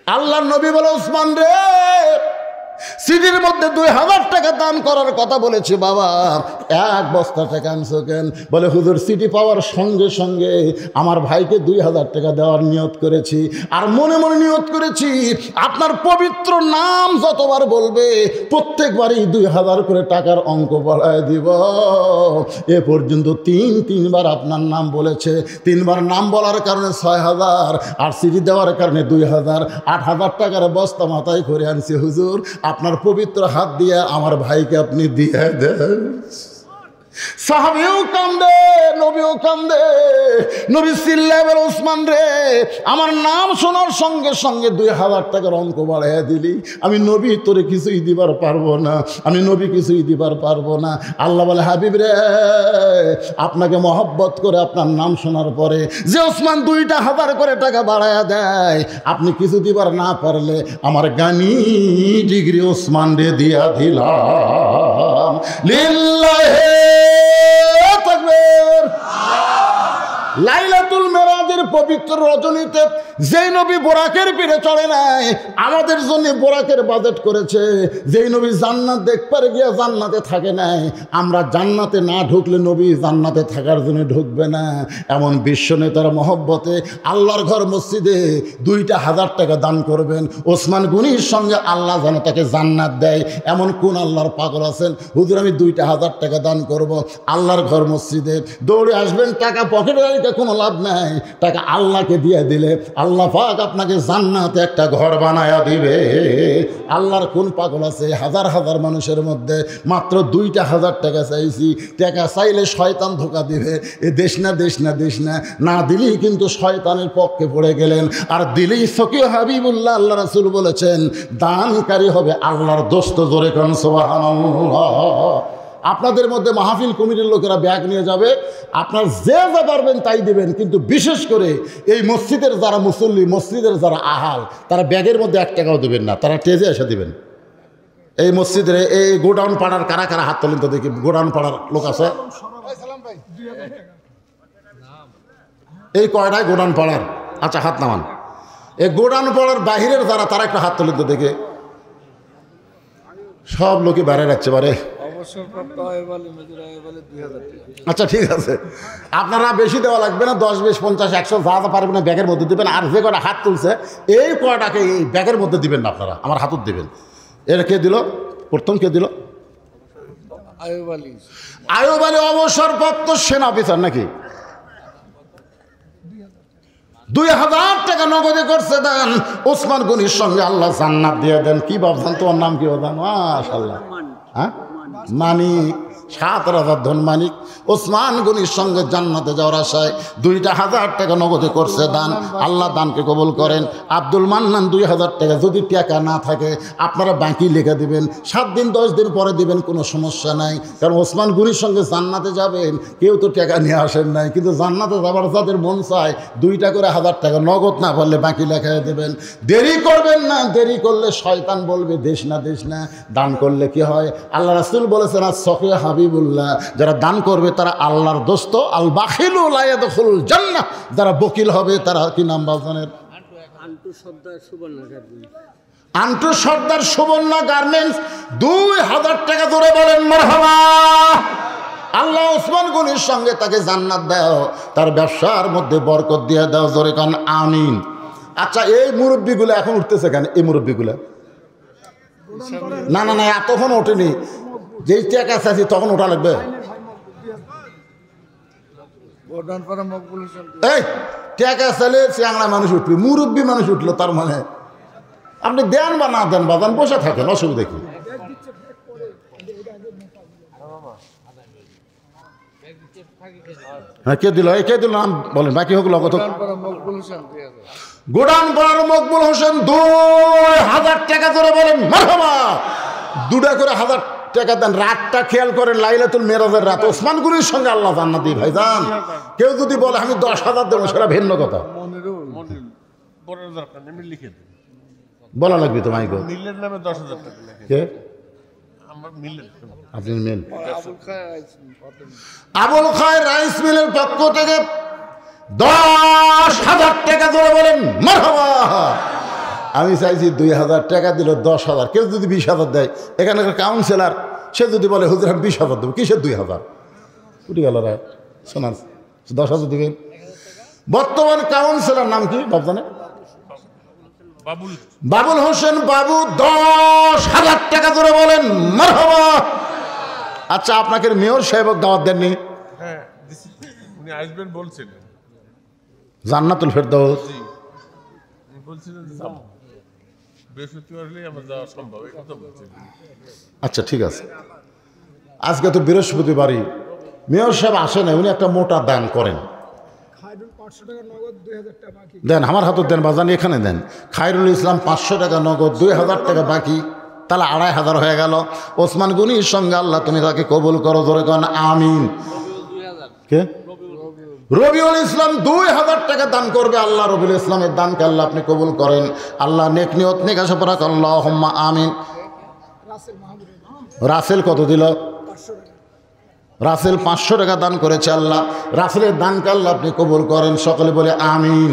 A: আল্লাহর নবী বলে, ওসমান রে সিটির মধ্যে 2000 টাকা দান করার কথা বলেছি, বাবা এক বস্তা টাকা আনছো কেন? বলে হুজুর সিটি পাওয়ার সঙ্গে সঙ্গে আমার ভাইকে 2000 টাকা দেওয়ার নিয়ত করেছি, আর মনে মনে নিয়ত করেছি আপনার পবিত্র নাম যতবার বলবে প্রত্যেকবারই 2000 করে টাকার অঙ্ক বাড়ায় দিব। এ পর্যন্ত 3বার আপনার নাম বলেছে, 3বার নাম বলার কারণে 6000, আর সিটি দেওয়ার কারণে 2000, 8000 টাকার বস্তা মাথায় করে আনছি হুজুর, আপনার পবিত্র হাত দিয়ে আমার ভাইকে আপনি দিয়ে দেন। সাহাবীও কান্দে, নবীও কান্দে। নবী চিল্লায় বলে, ওসমান রে আমার নাম শোনার সঙ্গে সঙ্গে 2000 টাকার অঙ্ক বাড়াইয়া দিলি, আমি নবী তোরে কিছুই দিবার পারবো না, আমি নবী কিছুই দিবার পারবো না। আল্লাহ বলে, হাবিব রে আপনাকে মহব্বত করে আপনার নাম শোনার পরে যে ওসমান 2000 করে টাকা বাড়াইয়া দেয়, আপনি কিছু দিবার না পারলে আমার গানি ডিগ্রি ওসমান রে দিয়া দিলাম। লিল্লাহি তাকবীর। লাইলাতুল মেরাজের পবিত্র রজনীতে যেই নবী বোরাকের পিঠে চড়ে নাই, আমাদের জন্য বোরাকের বাজেট করেছে। যেই নবী জান্নাত দেখবার গিয়া জান্নাতে থাকে নাই, আমরা জান্নাতে না ঢুকলে নবী জান্নাতে থাকার জন্য ঢুকবে না। এমন বিশ্ব নেতার মহব্বতে আল্লাহর ঘর মসজিদে 2000 টাকা দান করবেন। ওসমান গনির সঙ্গে আল্লাহ যেন তাকে জান্নাত দেয়, এমন কোন আল্লাহর পাগল আছেন? হুজুর আমি 2000 টাকা দান করব আল্লাহর ঘর মসজিদে। দৌড়ে আসবেন, টাকা পকেটে রাখতে কোনো লাভ নাই, টাকা আল্লাহকে দিয়ে দিলে আল্লাহ পাক আপনাকে জান্নাতে একটা ঘর বানায়া দিবে। আল্লাহর কোন পাগল আছে হাজার হাজার মানুষের মধ্যে মাত্র 2,000 টাকা চাইছি, টাকা চাইলে শয়তান ধোকা দিবে, এ দেশ না দেশ না দেশ না, না দিলেই কিন্তু শয়তানের পক্ষে পড়ে গেলেন, আর দিলেই ফকি হাবিবুল্লাহ আল্লাহ রাসূল বলেছেন দানকারী হবে আল্লাহর দোস্ত। জোরে কোন সুবহানাল্লাহ। আপনাদের মধ্যে মাহফিল কমিটির লোকেরা ব্যাগ নিয়ে যাবে, আপনার যে যা পারবেন তাই দেবেন, কিন্তু বিশেষ করে এই মসজিদের যারা মুসল্লি, মসজিদের যারা আহাল, তারা ব্যাগের মধ্যে 1 টাকাও দেবেন না, তারা টেজে এসে দেবেন। এই মসজিদের এই গোডাউন পাড়ার কারা কারা হাত তোলেন তো দেখি, গোডাউন পাড়ার লোক আছে? এই কয়টায় গোডাউন পাড়ার? আচ্ছা হাত নামান। এই গোডাউন পাড়ার বাহিরের যারা, তারা একটা হাত তোলেন তো দেখে। সব লোকে বাইরে যাচ্ছে পারে। আচ্ছা ঠিক আছে, আপনারা বেশি দেওয়া লাগবে না, 10, 20, 50, 100 যা যা পারবেন না ব্যাগের মধ্যে দিবেন। আর যে কটা হাত তুলছে এই কয়টাকে এই ব্যাগের মধ্যে দিবেন না, আপনারা আমার হাতত দিবেন। এর কে দিল? প্রথম কে দিল? আয়ুব আলী অবসরপ্রাপ্ত সেনা অফিসার নাকি? 2,000 টাকা নগদে করছে দেন। ওসমান গনির সঙ্গে আল্লাহ জান্নাত দিয়ে দেন। কি ভাবছেন? তোমার নাম কি বাবা? মাশাআল্লাহ। হ্যাঁ, মানিক, 7 রাজার ধন মানিক। ওসমান গনির সঙ্গে জান্নাতে যাওয়ার আশায় 2,000 টাকা নগদে করছে দান। আল্লাহ দানকে কবুল করেন। আব্দুল মান্নান 2,000 টাকা। যদি টাকা না থাকে আপনারা বাকি লিখে দিবেন, 7 দিন 10 দিন পরে দিবেন, কোনো সমস্যা নাই। কারণ ওসমান গনির সঙ্গে জান্নাতে যাবেন, কেউ তো টাকা নিয়ে আসেন নাই, কিন্তু জান্নাতে যাবার যাদের মন চায় 2টা করে 1000 টাকা নগদ না পারলে বাকি লেখায় দেবেন। দেরি করবেন না, দেরি করলে শয়তান বলবে দেশ না দেশ না। দান করলে কি হয়? আল্লাহ রাসূল বলেছেন সফি হাবিবুল্লাহ, যারা দান করবে তারা আল্লাহর দোস্ত। আল বাখিলু লা ইয়াদখুলুল জান্নাহ, যারা বকিল হবে তারা কি নাম বাজানের? আন্টু সর্দার সুবর্ণা গার্মেন্টস। 2,000 টাকা ধরে বলেন মারহাবা। আল্লাহ ওসমান গনির সঙ্গে তাকে জান্নাত দাও, তার ব্যবসার মধ্যে বরকত দিয়ে দাও। জোরে কান আমিন। আচ্ছা এই মুরব্বীগুলো এখন উঠতেছে কেন? এই মুরব্বীগুলো না না না এতক্ষণ ওঠেনি, যেই টাকা চাইছি তখন ওঠা লাগবে। এই টাকা চাইলে চ্যাংড়া মানুষ উঠবে, মুরব্বী মানুষ উঠলো, তার মানে আপনি দেন বা না দেন বাজান বসে থাকেন, অসুবিধা কি? হ্যাঁ কে দিল? কে দিল নাম বলেন, বাকি হোক লগত। গোডাউন পাড়ার মকবুল হোসেন 2,000 টাকা করে বলেন মারহাবা। 2টা করে 1000 টাকা দেন। রাতটা খেয়াল করেন, লাইলাতুল মেরাজের রাত। ওসমান গনির সঙ্গে আল্লাহ জান্নাত দিই ভাইজান। কেউ যদি বলে আমি 10,000 দেবো, সেটা ভিন্ন কথা। বলা লাগবে তো মাইক। কে আপনি? মেন আবুল খায়ের রাইস মিলের পক্ষ থেকে 10,000 টাকা ধরে বলেন মারহাবা। আমি চাইছি 2,000 টাকা দিল 10,000। কেউ যদি 20,000 দেয়, এখানকার কাউন্সিলর সে যদি বলে হুজুর আমি 20,000 দেবো, কিসের 2,000? উঠে গেল রায়। শোনান 10,000 দিবেন। বর্তমান কাউন্সিলর নাম কি বাবজানে? বাবুল হোসেন বাবু। 10,000 টাকা ধরে বলেন মারহাবা। আচ্ছা আপনাকে মেয়র সাহেব দাওয়াত দেননি?
B: হ্যাঁ উনি আসবেন বলছিলেন,
A: জান্নাতুল ফেরদাউস
B: বলছিলেন বৃহস্পতিবার হলেই আমার যাওয়া সম্ভব, এই কথা বলছিলেন।
A: আচ্ছা ঠিক আছে, আজকে তো বৃহস্পতিবারই, মেয়র সাহেব আসে না, উনি একটা মোটা দান করেন। দেন আমার হাতত দেন বাজান, এখানে দেন। খায়রুল ইসলাম 500 টাকা নগদ, 2,000 টাকা বাকি, তাহলে 2,500 হয়ে গেল। ওসমান গনির সঙ্গে আল্লাহ তুমি তাকে কবুল করো। ধরে কন আমিন। কে? রবিউল ইসলাম 2,000 টাকা দান করবে। আল্লাহ রবিউল ইসলামের দানকে আল্লাহ আপনি কবুল করেন। আল্লাহ নেক নিয়ত নেক আশা পরাক আল্লাহুম্মা আমিন। রাসেল কত দিল? রাসেল 500 টাকা দান করেছে। আল্লাহ রাসেলের দানকে আল্লাহ আপনি কবুল করেন। সকলে বলে আমিন।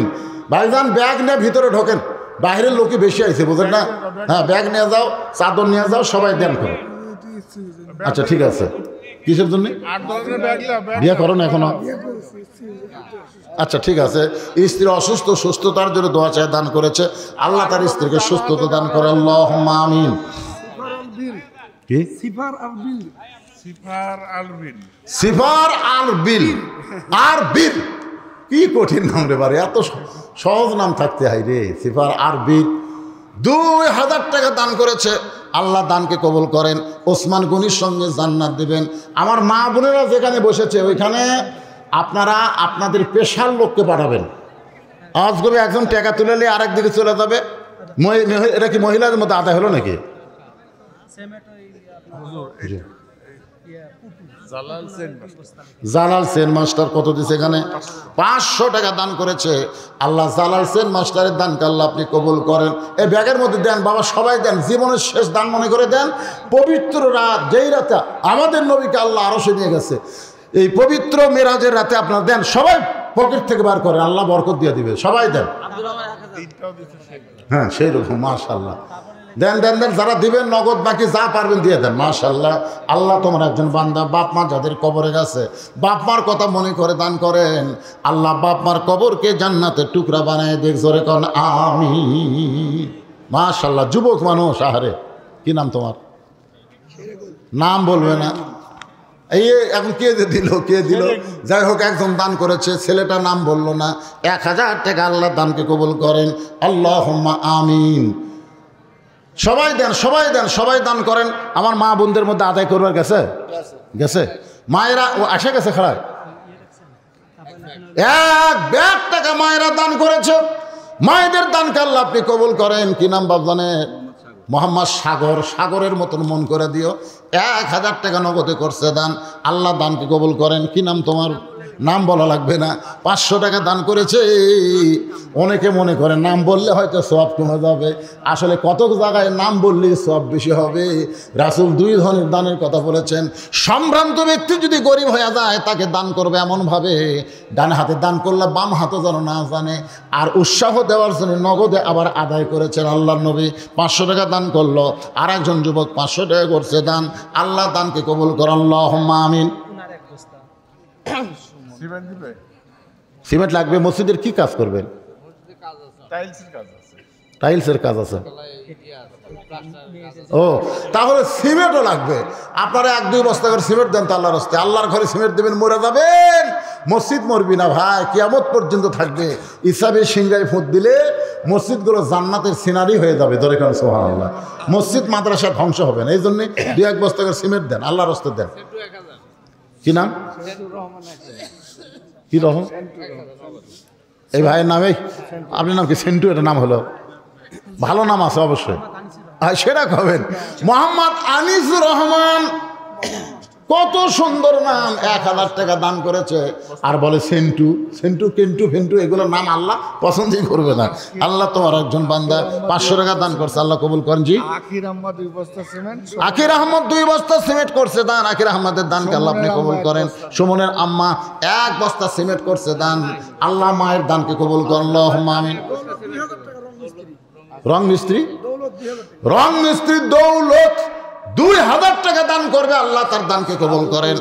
A: ভাইজান ব্যাগ নিয়ে ভিতরে ঢোকেন, বাইরের লোকই বেশি আইছে বুঝেন না? হ্যাঁ ব্যাগ নিয়ে যাও, চাদর নিয়ে যাও, সবাই দেন করো। আচ্ছা ঠিক আছে। কিসের জন্য? বিয়ে করো না এখনো? আচ্ছা ঠিক আছে। স্ত্রী অসুস্থ, সুস্থতার জন্য দোয়া চায়, দান করেছে। আল্লাহ তার স্ত্রীকে সুস্থতা দান করে। আল্লাহুম্মা আমিন। কি? সিফার আল বিল আর বীর কি কঠিন নাম রে বারে, এত সহজ নাম থাকতে হয় রে। সিফার আরবি 2000 টাকা দান করেছে, আল্লাহ দানকে কবুল করেন। ওসমান গনির সঙ্গে জান্নাত দিবেন। আমার মা বোনেরা যেখানে বসেছে ওইখানে আপনারা আপনাদের পেশার লোককে পাঠাবেন। আওয়াজ করবে, একজন টাকা তুলে নিয়ে আরেক দিকে চলে যাবে। এটা কি মহিলাদের মধ্যে আদায় হলো নাকি? জালাল সেন মাস্টার কত দিচ্ছে এখানে? 500 টাকা দান করেছে। আল্লাহ জালাল সেন মাস্টারের দানকে আল্লাহ আপনি কবুল করেন। এই ব্যাগের মধ্যে দেন বাবা, সবাই দেন, জীবনের শেষ দান মনে করে দেন। পবিত্র রাত, যেই রাতে আমাদের নবীকে আল্লাহ আরশে নিয়ে গেছে, এই পবিত্র মেরাজের রাতে আপনারা দেন, সবাই পকেট থেকে বার করেন, আল্লাহ বরকত দিয়ে দিবে। সবাই দেন। হ্যাঁ সেই রকম, মাশাআল্লাহ। দেন দেন দেন, যারা দিবেন নগদ, বাকি যা পারবেন দিয়ে দেন। মাশাআল্লাহ। আল্লাহ তোমার একজন বান্দা, বাপ মা যাদের কবরে গেছে, বাপ মার কথা মনে করে দান করেন। আল্লাহ বাপ মার কবরকে জান্নাতের টুকরা বানায় দেখ, জোরে কোন আমিন। মাশাআল্লাহ। যুবক মানুষ, আহারে কি নাম তোমার? নাম বলবে না? এই এখন কে দিল, কে দিল? যাই হোক, একজন দান করেছে, ছেলেটার নাম বললো না। 1000 টাকা আল্লাহ দানকে কবুল করেন। আল্লাহুম্মা আমিন। সবাই দেন, সবাই দেন, সবাই দান করেন। আমার মা বোনদের মধ্যে আদায় করবার গেছে, গেছে মায়েরা ও আসে গেছে খাড়ায় 1 ব্যাগ টাকা মায়েরা দান করেছে। মায়েদের দানকে আল্লাহ আপনি কবুল করেন। কি নাম বাবজানে? মোহাম্মদ সাগর। সাগরের মতন মন করে দিও। 1000 টাকা নগদে করছে দান। আল্লাহ দানকে কবুল করেন। কি নাম তোমার? নাম বলা লাগবে না। 500 টাকা দান করেছে। অনেকে মনে করে নাম বললে হয়তো সওয়াব কমে যাবে, আসলে কত জায়গায় নাম বললে সওয়াব বেশি হবে। রাসূল 2 ধরনের দানের কথা বলেছেন। সম্ভ্রান্ত ব্যক্তি যদি গরিব হয়ে যায়, তাকে দান করবে এমনভাবে, ডান হাতে দান করলে বাম হাতে যেন না জানে। আর উৎসাহ দেওয়ার জন্য নগদে আবার আদায় করেছেন আল্লাহর নবী। 500 টাকা দান করলো, আর একজন যুবক 500 টাকা করছে দান। আল্লাহ দানকে কবুল করেন। আল্লাহুম্মা আমিন। সিমেন্ট লাগবে। মসজিদের কি কাজ করবেন? টাইলসের কাজ আছে। ও, তাহলে সিমেন্টও লাগবে। আপনারা 1-2 বস্তা করে সিমেন্ট দেন তো আল্লাহর রাস্তায়। আল্লাহর ঘরে সিমেন্ট দেবেন, মরে যাবেন। মসজিদ মরবি না ভাই, কিয়ামত পর্যন্ত থাকবে। ইসাবে সিংহায় ফুট দিলে মসজিদগুলো জান্নাতের সিনারি হয়ে যাবে। ধরে কেন সুবহানাল্লাহ। মসজিদ মাদ্রাসা ধ্বংস হবে না। এই জন্য 2-1 বস্তা করে সিমেন্ট দেন, আল্লাহর রাস্তায় দেন। কি নাম? কি রহম? এই ভাইয়ের নামে? আপনার নাম কি? সেন্টু। এটা নাম হলো ভালো নাম আছে অবশ্যই, সেটা খাবেন। মোহাম্মদ আনিসুর রহমান, কত সুন্দর নাম। 1000 টাকা দান করেছে। আর বলে সেন্টু, সেন্টু, কেন্টু, ফেন্টু, এগুলোর নাম আল্লাহ পছন্দই করবে না। আল্লাহ তোমার একজন বান্দা 500 টাকা দান করছে, আল্লাহ কবুল করেন। জি, আকির আহমদ 2 বস্তা সিমেন্ট করছে দান। আকির আহমদের দানকে আল্লাহ আপনি কবুল করেন। সুমনের আম্মা 1 বস্তা সিমেন্ট করছে দান। আল্লাহ মায়ের দানকে কবুল করেন। আল্লাহুম্মা আমিন। রং মিস্ত্রি, রং মিস্ত্রি দৌলত 2000 টাকা দান করবে, আল্লাহ তার দানকে কবুল করেন।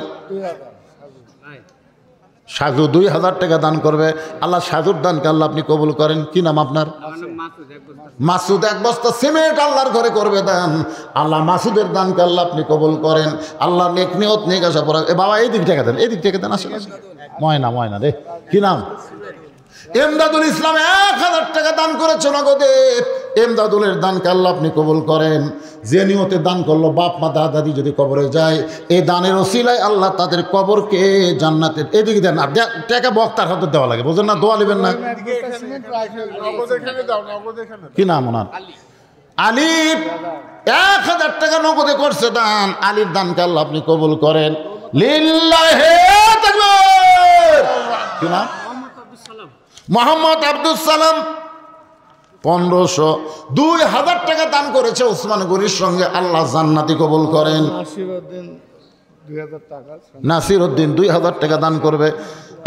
A: সাজু 2000 টাকা দান করবে, আল্লাহ সাজুর দানকে আল্লাহ আপনি কবুল করেন। কি নাম আপনার? মাসুদ। 1 বস্তা সিমেন্ট আল্লাহর ঘরে করবে দান। আল্লাহ মাসুদের দানকে আল্লাহ আপনি কবুল করেন। আল্লাহ নেক নিয়ত নেক আশা পড়া। এ বাবা, এই দিক টাকা দেন, এই দিক টাকা দেন। আসলে ময়না, ময়না রে। কি নাম? এমদাদুল ইসলাম 1000 টাকা দান করেছে নগদে। এমদাদুলের দানকে আল্লাহ আপনি কবুল করেন। যে নিয়তে দান করলো, বাপ মা দাদা দাদি যদি কবরে যায়, এই দানের ওসিলায় আল্লাহ তাদের কবরকে জান্নাতের। এদিকে দেন। আর টাকা বক্তার হাতে দেওয়া লাগে, বোঝেন না? দোয়া নেবেন না। কি নাম ওনার? আলী। 1000 টাকা নগদে করছে দান। আলীর দানকে আল্লাহ আপনি কবুল করেন। লিল্লাহি তাকবীর। কি নাম? মোহাম্মদ আব্দুল সালাম 1500। 2000 টাকা দান করেছে ওসমান গনির সঙ্গে, আল্লাহ জান্নাতি কবুল করেন। নাসির উদ্দিন 2000 টাকা দান করবে,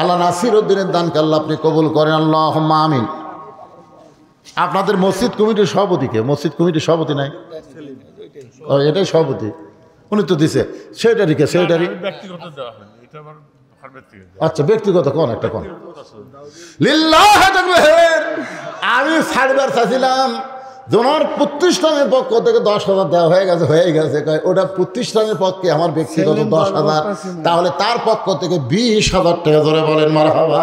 A: আল্লাহ নাসির উদ্দিনের দানকে আল্লাহ আপনি কবুল করেন। আল্লাহুম্মা আমিন। আপনাদের মসজিদ কমিটির সভাপতিকে? মসজিদ কমিটির সভাপতি নাই? ও, এটাই সভাপতি। উনি তো দিছে সেটারই। কে সেটারই? আচ্ছা, ব্যক্তিগত কোন একটা কোন? লিল্লাহি তাকবীর। আমি ছাড়বার চাইছিলাম, ওনার প্রতিষ্ঠানের পক্ষ থেকে 10,000 দেওয়া হয়ে গেছে। ওটা প্রতিষ্ঠানের পক্ষে, আমার ব্যক্তিগত 10,000। তাহলে তার পক্ষ থেকে 20,000 টাকা ধরে বলেন মারহাবা।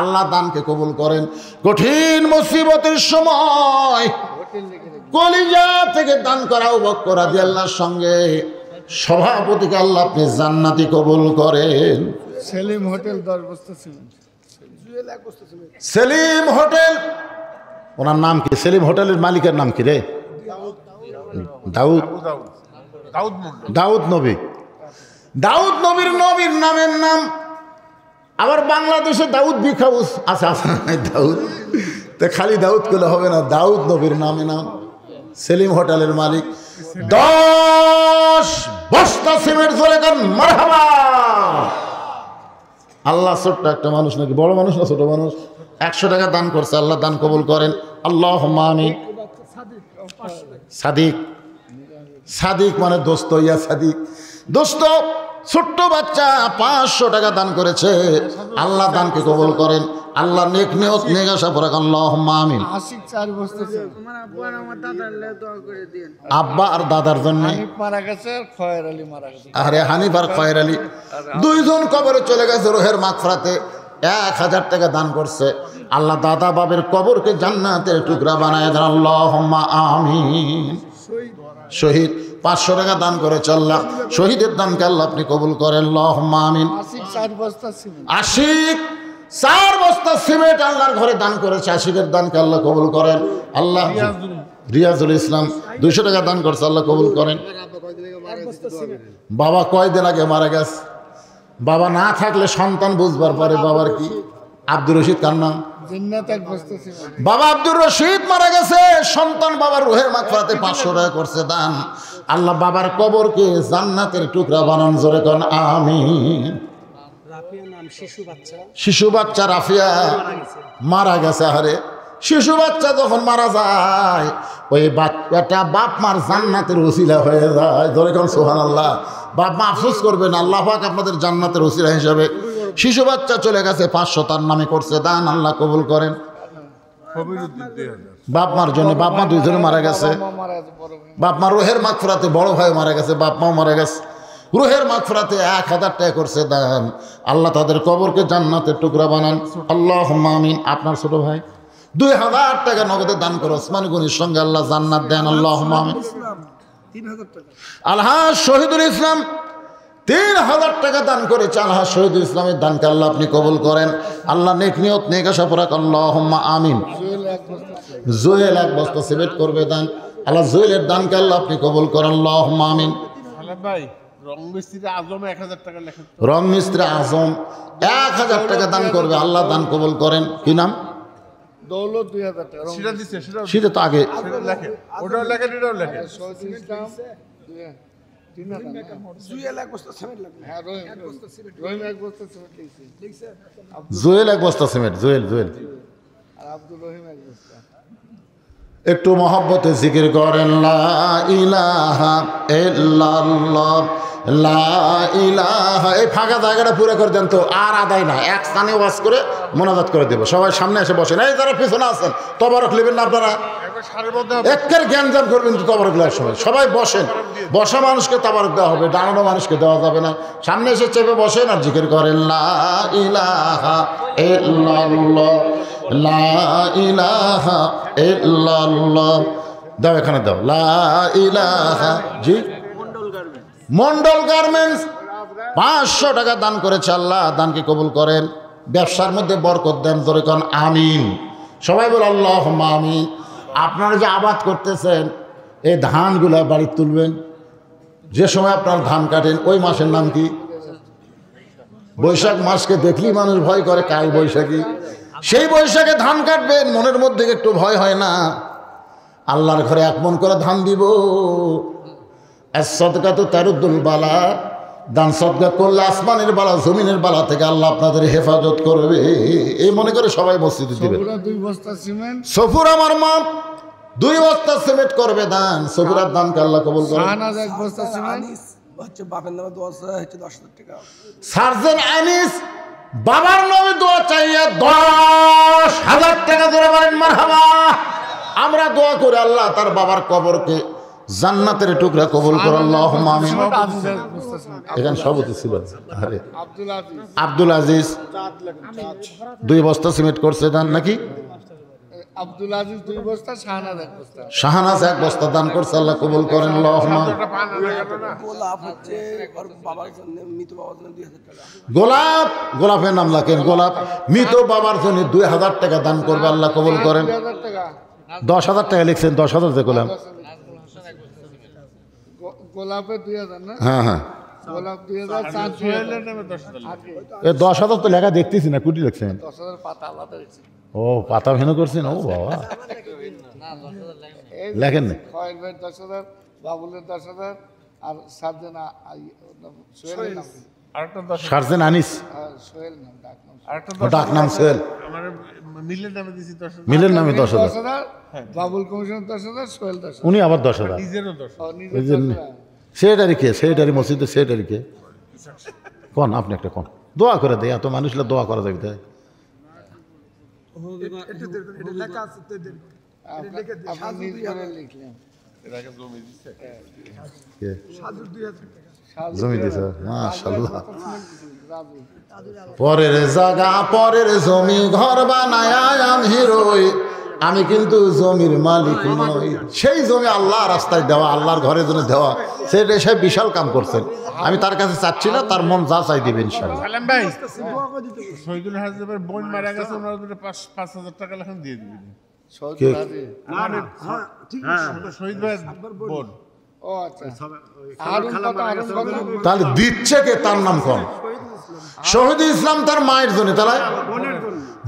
A: আল্লাহ দানকে কবুল করেন। কঠিন মুসিবতের সময় কলিজা থেকে দান করা আবু বকর রাদিয়াল্লাহর সঙ্গে সভাপতিকে আল্লাহ আপনি জান্নাতি কবুল করেন।
C: সেলিম হোটেল 10 বস্তা সিমেন্ট।
A: সেলিম হোটেল, ওনার নাম কি? সেলিম হোটেলের মালিকের নাম কি রে? দাউদ দাউদ নবী। দাউদ নবীর নামের নাম। আবার বাংলাদেশে দাউদ বিগ হাউস আছে, দাউদ তো খালি দাউদ করলে হবে না, দাউদ নবীর নামে নাম। সেলিম হোটেলের মালিক 10 বস্তা সিমেন্ট চলে করেন মারহাবা। আল্লাহ ছোট্ট একটা মানুষ নাকি বড় মানুষ না ছোট মানুষ, 100 টাকা দান করছে, আল্লাহ দান কবুল করেন। আল্লাহুম্মা আমিন। সাদিক, সাদিক মানে দোস্ত, ইয়া সাদিক দোস্ত। ছোট্ট বাচ্চা 500 টাকা দান করেছে, আল্লাহ দানকে কবুল করেন। আল্লাহ নেক নিয়ত নেক আশা পরাক। আল্লাহুম্মা আমিন।
C: আশিক 4 বস্তা সিমেন্ট। আমার আব্বা আর আমার দাদার লে দোয়া করে দেন।
A: আব্বা আর দাদার জন্য
C: হানিফ মারা গেছে, খয়ের আলী মারা গেছে।
A: আরে হানিফ আর খয়ের আলী দুইজন কবরে চলে গেছে রুহের মাগফিরাতে। 1000 টাকা দান করছে, আল্লাহ দাদা বাবের কবরকে জান্নাতের টুকরা বানায় দেন। আল্লাহুম্মা আমিন। শহীদ 500 টাকা দান করেছে, আল্লাহ শহীদের দানকে আল্লাহ আপনি কবুল করেন। আল্লাহুম্মা আমিন।
C: আশিক 4 বস্তা সিমেন্ট।
A: আশিক 4 বস্তা সিমেন্ট আল্লাহর ঘরে দান করেছে, আশিকের দানকে আল্লাহ কবুল করেন। আল্লাহ রিয়াজুল ইসলাম 200 টাকা দান করছে, আল্লাহ কবুল করেন। বাবা কয়দিন আগে মারা গেছে, বাবা না থাকলে সন্তান বুঝবার পরে বাবার কি। আব্দুর রশিদ কার নাম?
C: জিন্নাত 1 বস্তা সিমেন্ট।
A: বাবা আব্দুর রশিদ মারা গেছে, সন্তান বাবার রুহের মাগফিরাতে 500 টাকা করছে দান। আল্লাহ বাবার কবরকে জান্নাতের টুকরা বানান, জোরে কোন আমিন। শিশু বাচ্চা রাফিয়া মারা গেছে। আরে শিশু বাচ্চা যখন মারা যায় ওই বাচ্চাটা বাপ মার জান্নাতের ওসিলা হয়ে যায়, ধরে কোন সুবহানাল্লাহ। বাপ মা আফসোস করবেন, আল্লাহ পাক আপনাদের জান্নাতের ওসিলা হিসাবে শিশু বাচ্চা চলে গেছে, 500 তার নামে করছে দান, আল্লাহ কবুল করেন। বাপ মার জন্য, বাপ মা দুইজনে মারা গেছে। বাপ মা রুহের মাগফিরাতে বড় ভাই মারা গেছে, বাপ মাও মারা গেছে, রুহের মাগফিরাতে 1000 টাকা করছে দান, আল্লাহ তাদের কবরকে জান্নাতের টুকরা বানান। আল্লাহুম্মা আমিন। আপনার ছোট ভাই 2000 টাকা নগদে দান করে ওসমান গনির সঙ্গে আল্লাহ জান্নাত দেন। আল্লাহুম্মা আমিন।
C: 3000 টাকা।
A: আলহাজ শহীদুল ইসলাম 3000 টাকা দান করেছে, আলহাজ শহীদুল ইসলামের দানকে আল্লাহ আপনি কবুল করেন। আল্লাহ নেক নিয়ত নেক আশা পরাক। আল্লাহুম্মা আমিন। জুয়েল 1 বস্তা সিমেন্ট করবে দান, আল্লাহ জুয়েলের দানকে আল্লাহ আপনি কবুল করেন। আল্লাহুম্মা আমিন।
B: ভাই রং মিস্ত্রি আজম 1000 টাকা লেখেন।
A: রং মিস্ত্রি আজম 1000 টাকা দান করবে, আল্লাহ দান কবুল করেন। কি নাম?
C: দৌলত 2000 টাকা।
B: সেটা দিছে,
A: সেটা তো আগে
B: লেখেন, ওটাও লেখেন, এটাও লেখেন।
C: শহীদুল ইসলাম 3000। জুয়েল 1 বস্তা সিমেন্ট লাগবে। হ্যাঁ রহিম 1 বস্তা সিমেন্ট। রহিম 1 বস্তা সিমেন্ট লিখছে।
A: জুয়েল 1 বস্তা সিমেন্ট। জুয়েল
C: আর আব্দুল রহিম 1 বস্তা।
A: একটু মহব্বতে জিকির করেন লা ইলাহা ইল্লাল্লাহ, লা ইলাহা। এই ফাঁকা জায়গাটা পুরো করে দেন তো, আর আদায় না, এক স্থানে ওয়াজ করে মোনাজাত করে দেবো। সবাই সামনে এসে বসেন, এই যারা পিছনে আছেন তবারক নেবেন না আপনারা, একের জ্ঞানজাম করবেন তো তবারক নেওয়ার সময়। সবাই বসেন, বসা মানুষকে তবারক দেওয়া হবে, দাঁড়ানো মানুষকে দেওয়া যাবে না। সামনে এসে চেপে বসেন আর জিকির করেন লা ইলাহা ইল্লাল্লাহ, লা ইলাহা ইল্লাল্লাহ। দাও এখানে দাও, লা ইলাহা। জি মন্ডল গার্মেন্টস 500 টাকা দান করেছে, আল্লাহ দানকে কবুল করেন, ব্যবসার মধ্যে বরকত দেন, ধরে কোন আমিন। সবাই বল আল্লাহুম্মা আমিন। আপনারা যে আবাদ করতেছেন এই ধানগুলা বাড়ি তুলবেন, যে সময় আপনার ধান কাটেন ওই মাসের নাম কি? বৈশাখ মাসকে দেখলেই মানুষ ভয় করে, কাল বৈশাখী। সেই বৈশাখে ধান কাটবেন, মনের মধ্যে একটু ভয় হয় না? আল্লাহর ঘরে 1 মণ করে ধান দিব। সদকা তো তারুদ্দুল বালা, দান সদকা করলে আসমানের বালা জমিনের বালা থেকে আল্লাহ আপনাদের হেফাজত করবে, এই মনে করে সবাই মসজিদে দিবেন।
C: 2 বস্তা সিমেন্ট।
A: সফুর আমার মা 2 বস্তা সিমেন্ট করবে দান, সফুরার দানকে আল্লাহ কবুল করবে।
C: শাহনাজ 1 বস্তা সিমেন্ট।
D: হচ্ছে বাপের নামে দোয়া হচ্ছে 10,000 টাকা।
A: সার্জেন আনিস বাবার নামে দোয়া চাইয়া 10,000 টাকা ধরে বলেন মারহাবা। আমরা দোয়া করে আল্লাহ তার বাবার কবরকে জান্নাতের টুকরা কবুল করো আল্লাহুম্মা আমিন। এখানে সভাপতি ছিল আরে আব্দুল আজিজ 2 বস্তা সিমেন্ট করছে দান নাকি?
C: আব্দুল আজিজ 2 বস্তা,
A: শাহানাজ 1 বস্তা দান করছে, আল্লাহ কবুল করেন আল্লাহুম্মা।
D: গোলাপ হচ্ছে ওর বাবার জন্য, মৃত বাবার জন্য 2000 টাকা।
A: গোলাপের নাম রাখেন, গোলাপ মৃত বাবার জন্য 2000 টাকা দান করবে, আল্লাহ কবুল করেন। 10,000 টাকা লিখছেন, 10,000 দেখলাম।
C: গোলাপে 2000 না?
A: হ্যাঁ হ্যাঁ,
C: গোলাপ 2000,
B: সোহেলের নামে 10,000
A: এ 10,000 তো লেখা দেখতেছি না, কুটি লিখছেন?
C: 10,000 পাতা আলাদা হয়েছে।
A: ও পাতা ভেনো করছেন, ও বাবা লেখেন না।
C: খয়ের ভাই 10,000, বাবুলের 10,000, আর সার্জেনা সোহেলের নাম,
B: আরেকটা 10,000
A: সার্জেন আনিস,
C: সোহেল নাম, ডাক নাম
B: আরেকটা
A: ও ডাক নাম সোহেল,
B: আমার মিলের নামে দিছি 10,000
A: মিলের নামে 10,000,
C: 10,000, বাবুল কমিশন 10,000, সোহেল 10,000।
A: উনি আবার 10,000।
B: নিজেরও 10,000
C: নিজের 10,000।
A: সেটারি কে? সেটারি মসজিদে সেটারি কে? কোন আপনি একটা কোন দোয়া করে দেয়, এত মানুষরা দোয়া করা যাবে তাই?
C: আপনি নিজ করে লিখলেন।
B: এর আগে জমি দিচ্ছে।
A: কে? জমি দিছে, মাশাআল্লাহ। পরের জায়গা পরের জমি ঘর বানায় আমি রই, আমি কিন্তু জমির মালিক নই। সেই জমি আল্লাহ রাস্তায় দেওয়া, আল্লাহর ঘরের জন্য দেওয়া, সেটা সে বিশাল কাম করছেন। আমি তার কাছে চাচ্ছি না, তার মন যা চাই দেবে ইনশাআল্লাহ।
B: সালাম ভাই, শহীদুল হাজিবের বোন মারা গেছে, ওনার 5,000 টাকা লেখান দিয়ে দিবেন।
A: কে?
B: শহীদ ভাই বোন।
C: ও আচ্ছা, হারুন কত, হারুন কত?
A: তাহলে দিচ্ছে কে? তার নাম কম। শহীদ ইসলাম তার মায়ের জন্য, তাহলে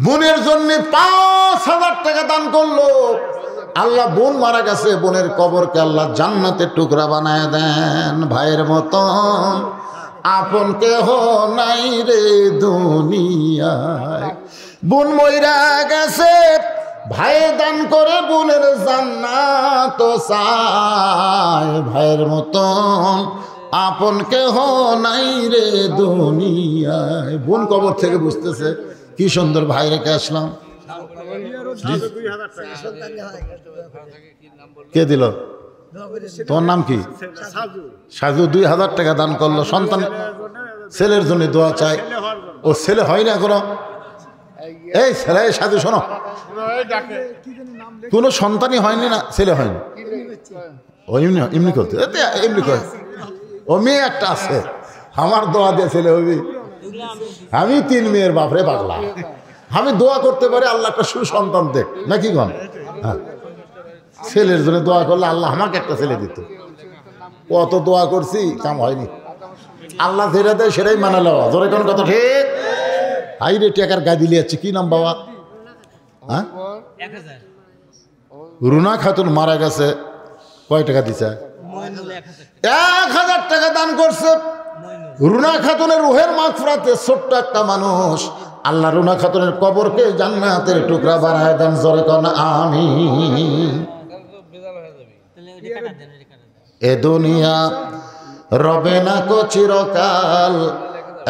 A: বোনের জন্য 5,000 টাকা দান করলো। আল্লাহ বোন মারা গেছে, বোনের কবরকে আল্লাহ জান্নাতের টুকরা বানায় দেন। ভাইয়ের মতন আপন কেহ নাই রে দুনিয়ায়, বোন মইরা গেছে, ভাই দান করে বোনের জান্নাত চায়। ভাইয়ের মতন আপন কেহ নাই রে দুনিয়ায়। বোন কবর থেকে বুঝতেছে কি সুন্দর ভাই রেখে আসলাম। কে দিল? তোমার নাম কি? সাজু 2,000 টাকা দান করলো। সন্তান ছেলের জন্য দোয়া চায়, ও ছেলে হয় না কোনো। এই ছেলে সাজু শোনো, কোনো সন্তানই হয়নি না, ছেলে হয়নি। ও এমনি এমনি করতে এমনি করে, ও মেয়ে একটা আছে, আমার দোয়া দিয়ে ছেলে হবি। আমি 3 মেয়ের বাপরে পাগলা, আমি দোয়া করতে পারি আল্লাহ একটা সুসন্তান দেখ নাকি গন। হ্যাঁ, ছেলের জন্য দোয়া করলে আল্লাহ আমাকে একটা ছেলে দিত। কত দোয়া করছি, কাম হয়নি। আল্লাহ যেটা দেয় সেটাই মানে লওয়া, ধরে কোন কথা ঠিক। হাই রে টেকার গায়ে দিলে যাচ্ছে, কি নাম বাবা? হ্যাঁ, রুনা খাতুন মারা গেছে, কয় টাকা দিছে? 1,000 টাকা দান করছে। রুনা খাতুনের রুহের মাগফিরাতে ছোট্ট একটা মানুষ, আল্লাহ রুনা খাতুনের কবরকে জান্নাতের টুকরা বানায় দেন। জোরে কোন আমিন। এ দুনিয়া রবে না কো চিরকাল,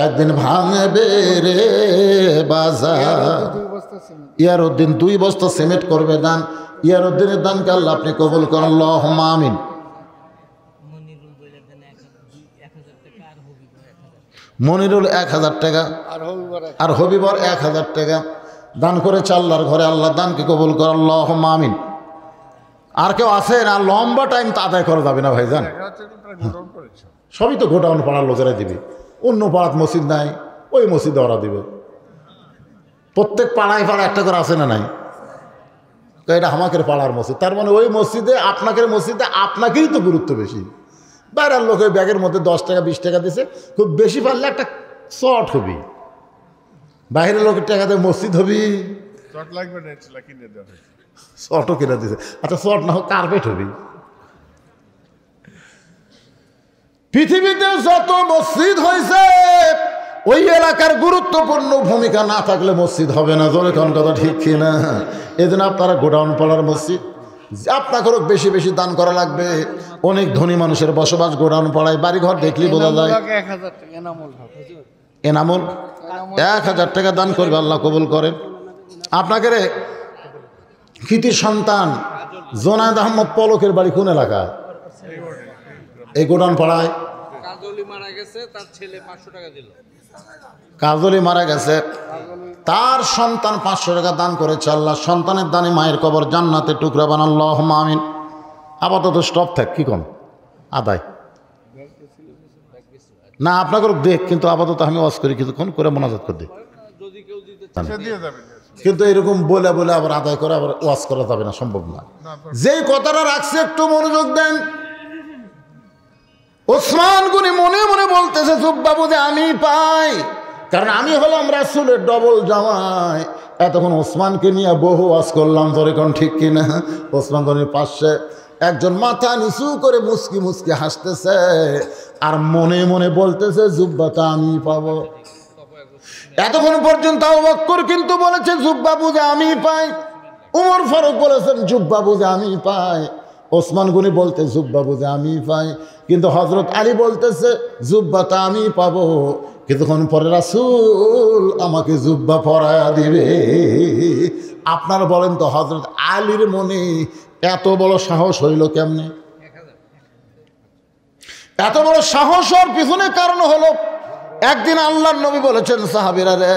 A: একদিন ভাঙবে রে বাজার। ইয়ারউদ্দিন 2 বস্তা সিমেন্ট করবে দান। ইয়ারউদ্দিনের দানকে আল্লাহ আপনি কবুল করেন আল্লাহুম্মা আমিন। মনিরুল 1,000 টাকা, আর হবিবর 1,000 টাকা দান করেছে আল্লাহর ঘরে। আল্লাহ দানকে কবুল করেন আল্লাহুম্মা আমিন। আর কেউ আছে না? লম্বা টাইম তো আদায় করা যাবে না ভাইজান, সবই তো গোডাউন পাড়ার লোকেরা দিবে। অন্য পাড়াত মসজিদ নাই, ওই মসজিদে ওরা দিবে। প্রত্যেক পাড়ায় পাড়া একটা করে আছে না নাই? তো এটা আমাদের পাড়ার মসজিদ, তার মানে ওই মসজিদে আপনাদের মসজিদে আপনাকেই তো গুরুত্ব বেশি। বাইরের লোকের ব্যাগের মধ্যে 10 টাকা 20 টাকা দিছে, খুব বেশি পারলে একটা চট হবি। বাইরের লোকের টাকা দিয়ে মসজিদ হবি,
B: চট লাগবে না, এটা কিনে দেওয়া হয়েছে।
A: চটও কিনে দিছে। আচ্ছা চট না হোক কার্পেট হবি। পৃথিবীতে যত মসজিদ হয়েছে, ওই এলাকার গুরুত্বপূর্ণ ভূমিকা না থাকলে মসজিদ হবে না। জোরে কোন কথা ঠিক কিনা? এজন্য আপনারা গোডাউন পাড়ার মসজিদ আপনাকে বেশি বেশি দান করা লাগবে। অনেক ধনী মানুষের বসবাস গোডাউন পাড়ায়, বাড়িঘর দেখলে বোঝা যায়। এনামুল 1,000 টাকা দান করবে, আল্লাহ কবুল করেন। আপনাকে কৃতি সন্তান জোনায়েদ আহমদ পলকের বাড়ি কোন এলাকা? এই গোডাউন পাড়ায়
E: কাজলি মারা গেছে, তার ছেলে 500 টাকা দিল।
A: কাজলি মারা গেছে, তার সন্তান 500 টাকা দান করেছে। আল্লাহ সন্তানের দানে মায়ের কবর জান্নাতে টুকরা বানান, আল্লাহুম্মা আমিন। আপাতত স্টপ থাক, কি কম আদায় না আপনাকে দেখ, কিন্তু আপাতত আমি ওয়াজ করি কিছুক্ষণ করে মোনাজাত করে দিই।
E: যদি কেউ দিতে
A: কিন্তু এরকম বলে বলে আবার আদায় করে আবার ওয়াজ করা যাবে না, সম্ভব না। যেই কথাটা রাখছে একটু মনোযোগ দেন। ওসমান গনি মনে মনে বলতেছে জুব্বাবু যে আমি পাই, কারণ আমি হলাম রাসূলের ডবল জামাই। এতক্ষণ ওসমানকে নিয়ে বহু ওয়াজ করলাম, তোর এখন ঠিক কিনা? ওসমান গনির পাশে একজন মাথা নিচু করে মুস্কি মুস্কি হাসতেছে আর মনে মনে বলতেছে জুব্বাটা আমি পাবো। এতক্ষণ পর্যন্ত আবু বকর কিন্তু বলেছে জুব্বা বুঝে আমি পাই, উমর ফারুক বলেছেন জুব্বা বুঝে আমি পাই, ওসমান গনি বলতে জুব্বা বুঝে আমি পাই, কিন্তু হযরত আলী বলতেছে জুব্বাটা আমি পাবো। কিছুক্ষণ পরে রাসূল আমাকে জুব্বা পরায়া দিবে। আপনারা বলেন তো হযরত আলীর মনে এত বড় সাহস হইল কেমনে? এত বড় সাহস হওয়ার পিছনে কারণ হলো, একদিন আল্লাহর নবী বলেছেন সাহাবীরা রে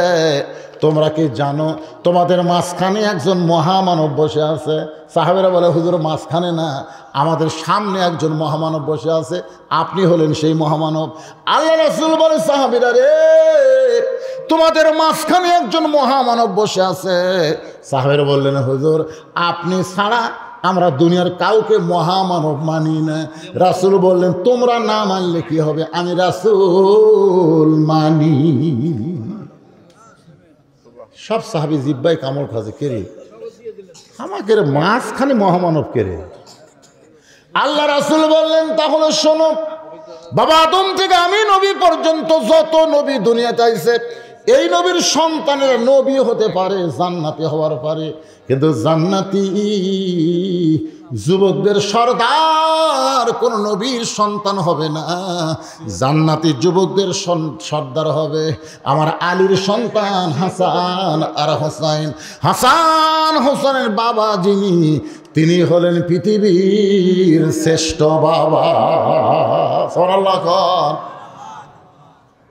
A: তোমরা কি জানো তোমাদের মাঝখানে একজন মহামানব বসে আছে? সাহাবীরা বলে হুজুর মাঝখানে না, আমাদের সামনে একজন মহামানব বসে আছে, আপনি হলেন সেই মহামানব। আল্লাহ রাসূল বলে সাহাবীরা রে তোমাদের মাঝখানে একজন মহামানব বসে আছে। সাহাবীরা বললেন হুজুর আপনি ছাড়া আমরা দুনিয়ার কাউকে মহামানব মানি না। রাসূল বললেন তোমরা না মানলে কি হবে, আমি রাসূল মানি। সব সাহাবী জিব্বাই কামড় খাজে, কে রে আমাকে রে মাঝখানে মহামানব কে রে? আল্লাহ রাসূল বললেন তাহলে শোনো, বাবা আদম থেকে আমি নবী পর্যন্ত যত নবী দুনিয়াতে আইছে, এই নবীর সন্তানের নবী হতে পারে, জান্নাতি হওয়ার পারে, কিন্তু জান্নাতি যুবকদের সর্দার কোন নবীর সন্তান হবে না। জান্নাতি যুবকদের সর্দার হবে আমার আলীর সন্তান হাসান আর হোসাইন। হাসান হোসেনের বাবা যিনি, তিনি হলেন পৃথিবীর শ্রেষ্ঠ বাবা। সুবহানাল্লাহ।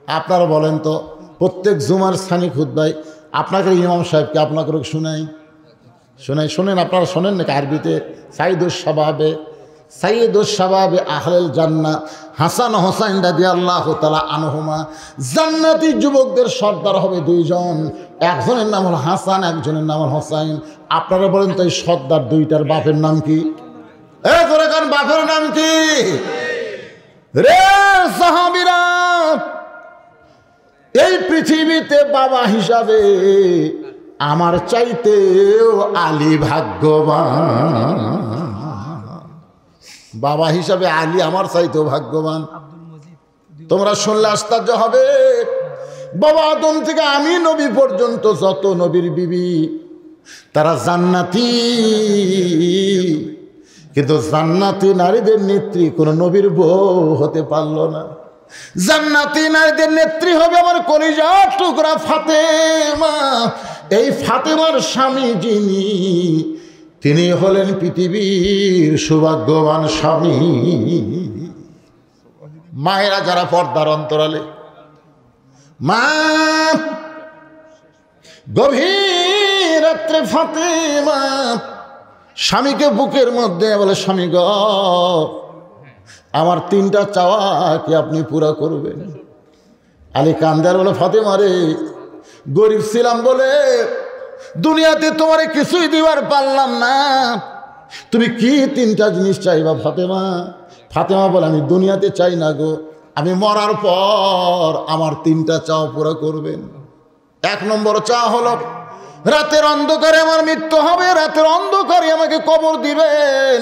A: আপনারা বলেন তো প্রত্যেক জুমার সানি খুতবায় আপনাকে ইমাম সাহেবকে আপনাকে শোনেন, আপনারা শোনেন নাকি আরবিতে? সাইয়্যিদুশ শাবাবে আহলেল জান্নাহ হাসান হোসাইন রাদিয়াল্লাহু তাআলা আনহুমা, জান্নাতি যুবকদের সর্দার হবে দুইজন, একজনের নাম হল হাসান, একজনের নাম হল হোসাইন। আপনারা বলেন তো এই সর্দার দুইটার বাপের নাম কি? বাপের নাম কি রে সাহাবীরা? এই পৃথিবীতে বাবা হিসাবে আমার চাইতেও আলী ভাগ্যবান। বাবা হিসাবে আলী আমার চাইতেও ভাগ্যবান। তোমরা শুনলে আশ্চর্য হবে, বাবা আদম থেকে আমি নবী পর্যন্ত যত নবীর বিবি তারা জান্নাতি, কিন্তু জান্নাতি নারীদের নেত্রী কোন নবীর বউ হতে পারলো না। জান্নাতি নারীদের নেত্রী হবে আমার কলিজার টুকরা ফাতেমা। এই ফাতেমার স্বামী যিনি, তিনি হলেন পৃথিবীর সৌভাগ্যবান স্বামী। মায়েরা যারা পর্দার অন্তরালে, মা গভীর রাত্রে ফাতেমা স্বামীকে বুকের মধ্যে বলে স্বামী গ আমার তিনটা চাওয়া কি আপনি পুরা করবেন? আলী কান্দার বলে ফাতেমা রে গরিব ছিলাম বলে দুনিয়াতে তোমারে কিছুই দিবার পারলাম না, তুমি কি তিনটা জিনিস চাইবা ফাতেমা? ফাতেমা বলে আমি দুনিয়াতে চাই না গো, আমি মরার পর আমার তিনটা চাওয়া পুরা করবেন। এক নম্বর চাওয়া হলো রাতের অন্ধকারে আমার মৃত্যু হবে, রাতের অন্ধকারে আমাকে কবর দিবেন।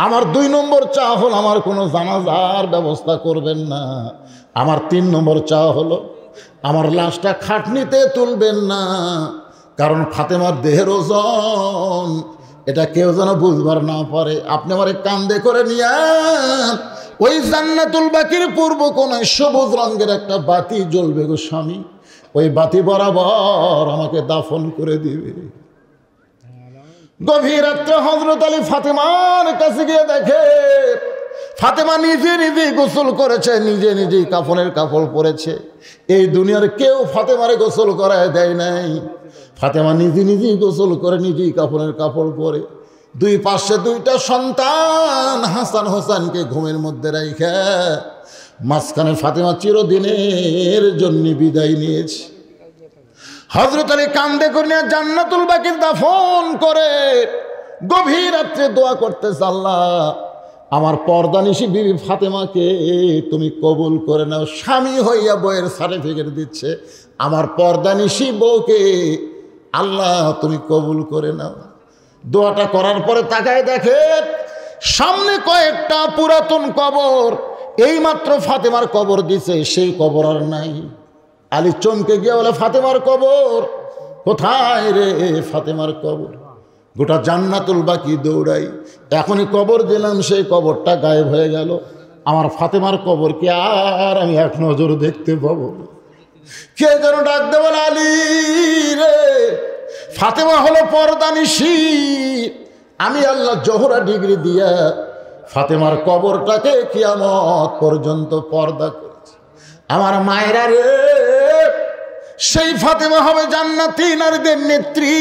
A: আমার 2 নম্বর চাওয়া হলো আমার কোনো জানাজার ব্যবস্থা করবেন না। আমার 3 নম্বর চাওয়া হলো আমার লাশটা খাটনিতে তুলবেন না, কারণ ফাতেমার দেহের ওজন এটা কেউ যেন বুঝবার না পারে। আপনি আমার কান্দে করে নিয়ে ওই জান্নাতুল বাকির পূর্ব কোণায় সবুজ রঙের একটা বাতি জ্বলবে গো স্বামী, ওই বাতি বরাবর আমাকে দাফন করে দিবে। গভীর রাত্রে হযরত আলী ফাতেমার কাছে গিয়ে দেখে ফাতেমা নিজে নিজেই গোসল করেছে, নিজে নিজেই কাফনের কাপড় পরেছে। এই দুনিয়ার কেউ ফাতেমারে গোসল করায় দেয় নাই। ফাতেমা নিজে নিজেই গোসল করে, নিজেই কাফনের কাপড় পরে, দুই পাশে দুইটা সন্তান হাসান হোসেনকে ঘুমের মধ্যে রাইখা মাঝখানে ফাতেমা চিরদিনের জন্য বিদায় নিয়েছে। হযরত আলী কান্দে করে জান্নাতুল বাকির দাফন করে গভীর রাত্রে দোয়া করতেছে, আল্লাহ আমার পর্দানিশী বিবি ফাতেমাকে তুমি কবুল করে নাও। স্বামী হইয়া বইয়ের সার্টিফিকেট দিচ্ছে, আমার পর্দানিশী বউকে আল্লাহ তুমি কবুল করে নাও। দোয়াটা করার পরে তাকায় দেখে সামনে কয়েকটা পুরাতন কবর, এইমাত্র ফাতেমার কবর দিছে, সেই কবর আর নাই। আলী চমকে গিয়ে বলে, ফাতেমার কবর কোথায় রে? ফাতেমার কবর। গোটা জান্নাতুল বাকি দৌড়াই, এখনই কবর দিলাম, সেই কবরটা গায়েব হয়ে গেল। আমার ফাতেমার কবর কি আর আমি এক নজর দেখতে পাবো? কে যেন ডাক দেবেন, আলী রে, ফাতেমা হলো পর্দানিশী। আমি আল্লাহ জোহরা ডিগ্রি দিয়া ফাতেমার কবরটাকে কিয়ামত পর্যন্ত পর্দা করেছি। আমার মায়েরা রে, সেই ফাতেমা হবে জান্নাতি নারীদের নেত্রী।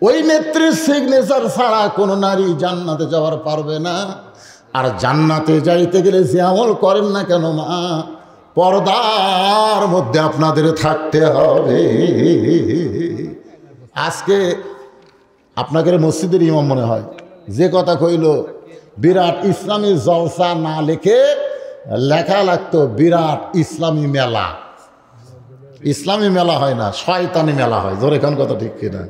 A: ওই নেত্রীর সিগনেচার ছাড়া কোনো নারী জান্নাতে যাওয়ার পারবে না। আর জান্নাতে যাইতে গেলে যে আমল করেন না কেন মা, পর্দার মধ্যে আপনাদের থাকতে হবে। আজকে আপনাকে মসজিদের ইমাম মনে হয়, যে কথা কইল বিরাট ইসলামী জলসা না লিখে লেখা লাগতো বিরাট ইসলামী মেলা। ইসলামী মেলা হয় না, শয়তানি মেলা হয়। জোরে কোন কথা ঠিক কিনা?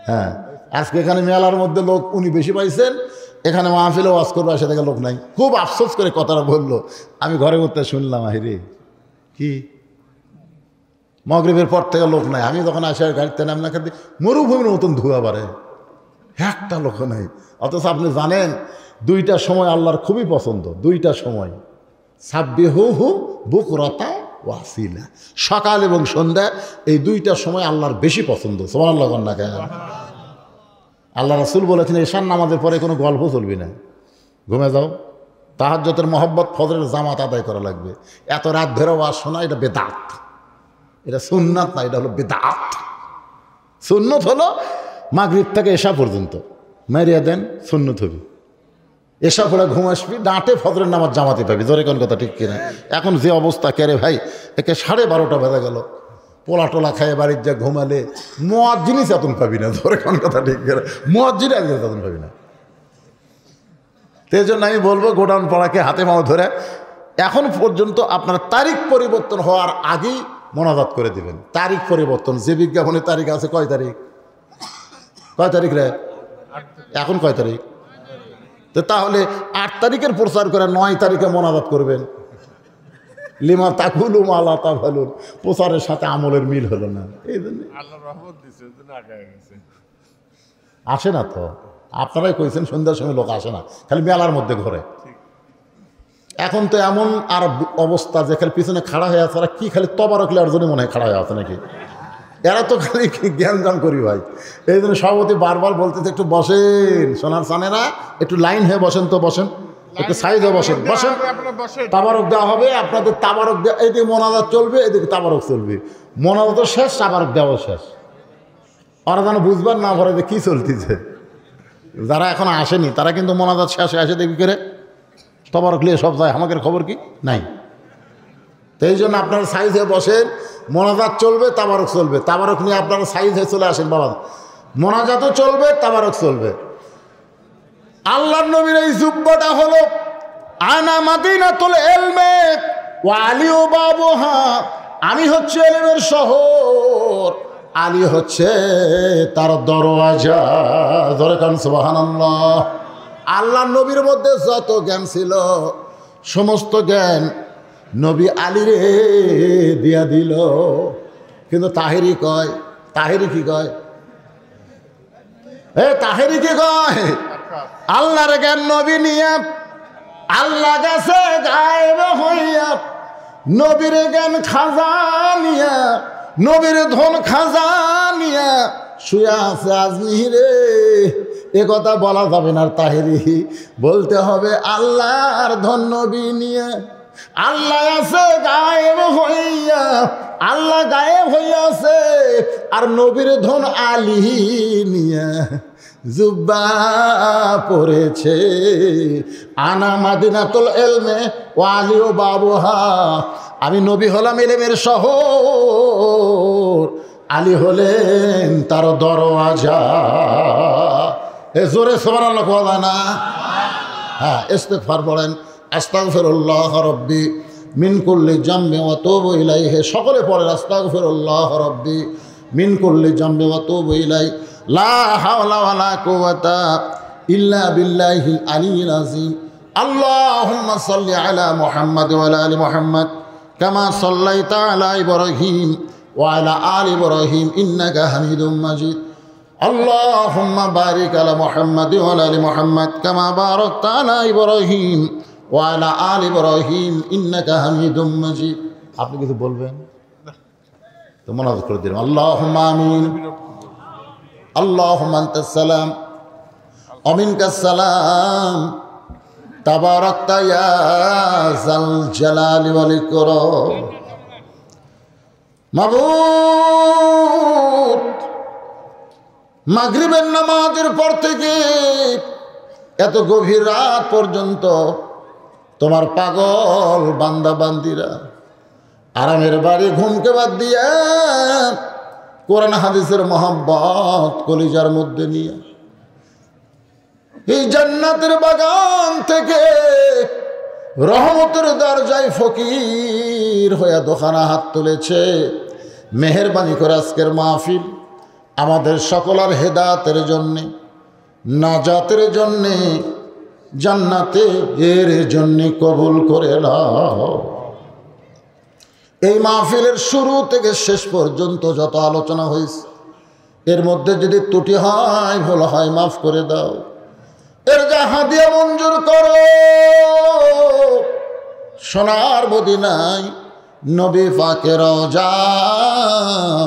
A: হ্যাঁ, আজকে এখানে মেলার মধ্যে লোক উনি বেশি পাইছেন, এখানে মাহফিলে ওয়াজ করবে সে থেকে লোক নাই। খুব আফসোস করে কথাটা বললো, আমি ঘরে করতে শুনলাম, আহিরে কি মাগরিবের পর থেকে লোক নাই। আমি যখন আসে গাড়িতে নাম না খাতে মরুভূমির মতন ধোয়া বাড়ে, একটা লোক নাই। অথচ আপনি জানেন দুইটা সময় আল্লাহর খুবই পছন্দ। দুইটা সময়, সাব্বিহু বুকরাতা ওয়াসিলা, সকাল এবং সন্ধ্যা, এই দুইটা সময় আল্লাহর বেশি পছন্দ। সুবহানাল্লাহ না কেন? আল্লাহ রাসূল বলেছেন এশার নামাজের পরে কোনো গল্প চলবি না, ঘুমে যাও। তাহাজ্জুদের মহব্বত ফজরের জামাত আদায় করা লাগবে। এত রাত ধরে ওয়াজ শোনা এটা বেদাত, এটা সুন্নাত না, এটা হলো বেদাত। সুন্নত হলো মাগরিব থেকে এশা পর্যন্ত মেরিয়া দেন, সুন্নত হবে। এসা পড়ে ঘুম আসবি, ডাঁটে ফজরের নামাজ জামাতে পাবি। জোরে কোন কথা ঠিক কিনা? এখন যে অবস্থা, কেরে ভাই, একে 12:30 বেজে গেল, পোলা টোলা খায় বাড়ির যা ঘুমালে মুয়াজ্জিনই চেতন পাবি না। জোরে কোন কথা ঠিক কিনা? মুয়াজ্জিনই আজকে চেতন পাবি না। সেই জন্য আমি বলবো গোডাউন পাড়াকে হাতে মাও ধরে এখন পর্যন্ত আপনার তারিখ পরিবর্তন হওয়ার আগেই মোনাজাত করে দিবেন। তারিখ পরিবর্তন, যে বিজ্ঞাপনের তারিখ আছে, কয় তারিখ? কয় তারিখ রে? এখন কয় তারিখ? তো তাহলে 8 তারিখের প্রচার করে 9 তারিখে মোনাজাত করবেন। লিমা তাকুলু মালা তাফালুন, প্রচারের সাথে আমলের মিল হলো না। এই জন্য
B: আল্লাহ রহমত দিছে, ওই জন্য আগায় গেছে।
A: আসে না তো, আপনারাই কইছেন সন্ধ্যার সময় লোক আসে না, খালি মেলার মধ্যে ঘরে। এখন তো এমন আর অবস্থা যে খালি পিছনে খাড়া হয়ে আছে, কি খালি তবারক লেওয়ার জন্য মনে হয় খাড়া হয়ে আছে নাকি? এরা তো খালি জ্ঞান করি ভাই। এই জন্য সভাপতি বারবার বলতেছে একটু বসেন সোনার সানেরা, একটু লাইন হয়ে বসেন, তো বসেন, একটু সাইড হয়ে বসেন, বসেন। তাবারক দেওয়া হবে আপনাদের, তাবারক দেওয়া, এদিকে মোনাজাত চলবে, এদিকে তাবারক চলবে। মোনাজাত শেষ, তাবারক দেওয়া শেষ। ওরা যেন বুঝবার না পারে যে কী চলতেছে। যারা এখন আসেনি তারা কিন্তু মোনাজাত শেষে আসে দেখবি করে তাবারক নিয়ে সব যায়, আমাদের খবর কি নাই। তো এই জন্য আপনারা সাইজ হয়ে বসেন, মোনাজাত চলবে, তাবারক চলবে। তাবারক নিয়ে আপনারা সাইজ হয়ে চলে আসেন বাবা, মোনাজাতও চলবে, তাবারক চলবে। আল্লাহর নবীর এই জুব্বাটা হলো আনা মাদিনাতুল ইলমি ওয়া আলিউ বাবুহা, আমি হচ্ছে ইলমের শহর, আলী হচ্ছে তার দরওয়াজা। ধরে কান সুবহানাল্লাহ। আল্লাহর নবীর মধ্যে যত জ্ঞান ছিল সমস্ত জ্ঞান নবী আলীরে দিয়া দিল। কিন্তু তাহেরি কয়, তাহেরি কি কয়? তাহেরি কি কয়? আল্লাহর জ্ঞান নবী নিয়ে আল্লাহ গেছে গায়েব হইয়া, নবীর জ্ঞান খাজা নিয়া, নবীর ধন খাজা নিয়া শুয়ে আছে আজমিরে। এ কথা বলা যাবে না তাহেরি, বলতে হবে আল্লাহর ধন নবী নিয়ে। আল্লাহ আছে গায়েব হইয়া, আল্লাহ গায়েব হইয়াছে, আর নবীর ধন আলী নিয়ে জুব্বা পড়েছে। আনা মাদিনাতুল ইলমে ও আলী ও বাবুহা, আমি নবী হলাম ইলমের শহর, আলী হলেন তার দরওয়াজা। এ জোরে সুবহানাল্লাহ বলা না? হ্যাঁ, ইস্তিগফার পড়েন, আস্তাগফিরুল্লাহ রাব্বি মিন কুল্লি জামবি ওয়া তুবু ইলাইহি। সকলে পড়েন আস্তাগফিরুল্লাহ রাব্বি মিন কুল্লি জামবি ওয়া তুবু ইলাইহি, লা হাওলা ওয়ালা কুওয়াতা ইল্লা বিল্লাহিল আলিয়্যিল আযীম। আল্লাহুম্মা সাল্লি আলা মুহাম্মাদ ওয়া আলা আলি মুহাম্মাদ কামা সাল্লাইতা আলা ইব্রাহিম ওয়া আলা আলি ইব্রাহিম ইন্নাকা হামিদুম মাজিদ। আল্লাহুম্মা বারিক আলা মুহাম্মাদ ওয়া আলা আলি মুহাম্মাদ কামা বারাকতা আলা ইব্রাহিম ওয়া আলা আলি ইব্রাহিম ইন্নাকা হামিদুম মাজিদ। আপনি কিছু বলবেন তো মুনাজাত করে দিন। আল্লাহুম্মা আমিন। আল্লাহুম্মা আনতাস সালাম ওয়া মিনকাস সালাম, তাবারাকতা ইয়া যাল জালালি ওয়াল ইকরাম। মাবুদ, মাগরিবের নামাজের পর থেকে এত গভীর রাত পর্যন্ত তোমার পাগল বান্দা বান্দিরা আরামের বাড়ি ঘুমকে বাদ দিয়ে কোরআন হাদিসের মোহাব্বত কলিজার মধ্যে নিয়ে এই জান্নাতের বাগান থেকে রহমতের দরজায় ফকির হয়ে দোকানা হাত তুলেছে। মেহেরবানি করে আজকের মাহফিল আমাদের সকলের হেদায়েতের জন্যে, নাজাতের জন্যে, জান্নাতে এর জন্যে কবুল করে নাও। এই মাহফিলের শুরু থেকে শেষ পর্যন্ত যত আলোচনা হয়েছে এর মধ্যে যদি ত্রুটি হয়, ভুল হয়, মাফ করে দাও। এর যা হাদিয়া মঞ্জুর করো, সোনার মদিনায় নবী পাকের রওজা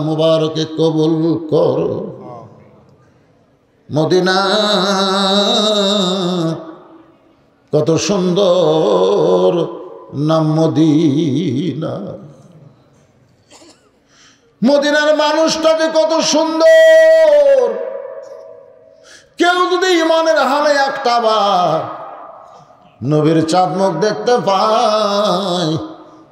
A: মুবারকে কবুল করো। মদিনা কত সুন্দর নাম মদিনা, মদিনার মানুষটা যে কত সুন্দর। কেউ যদি ইমানের হালে একটা বার নবীর চাঁদ মুখ দেখতে পায়,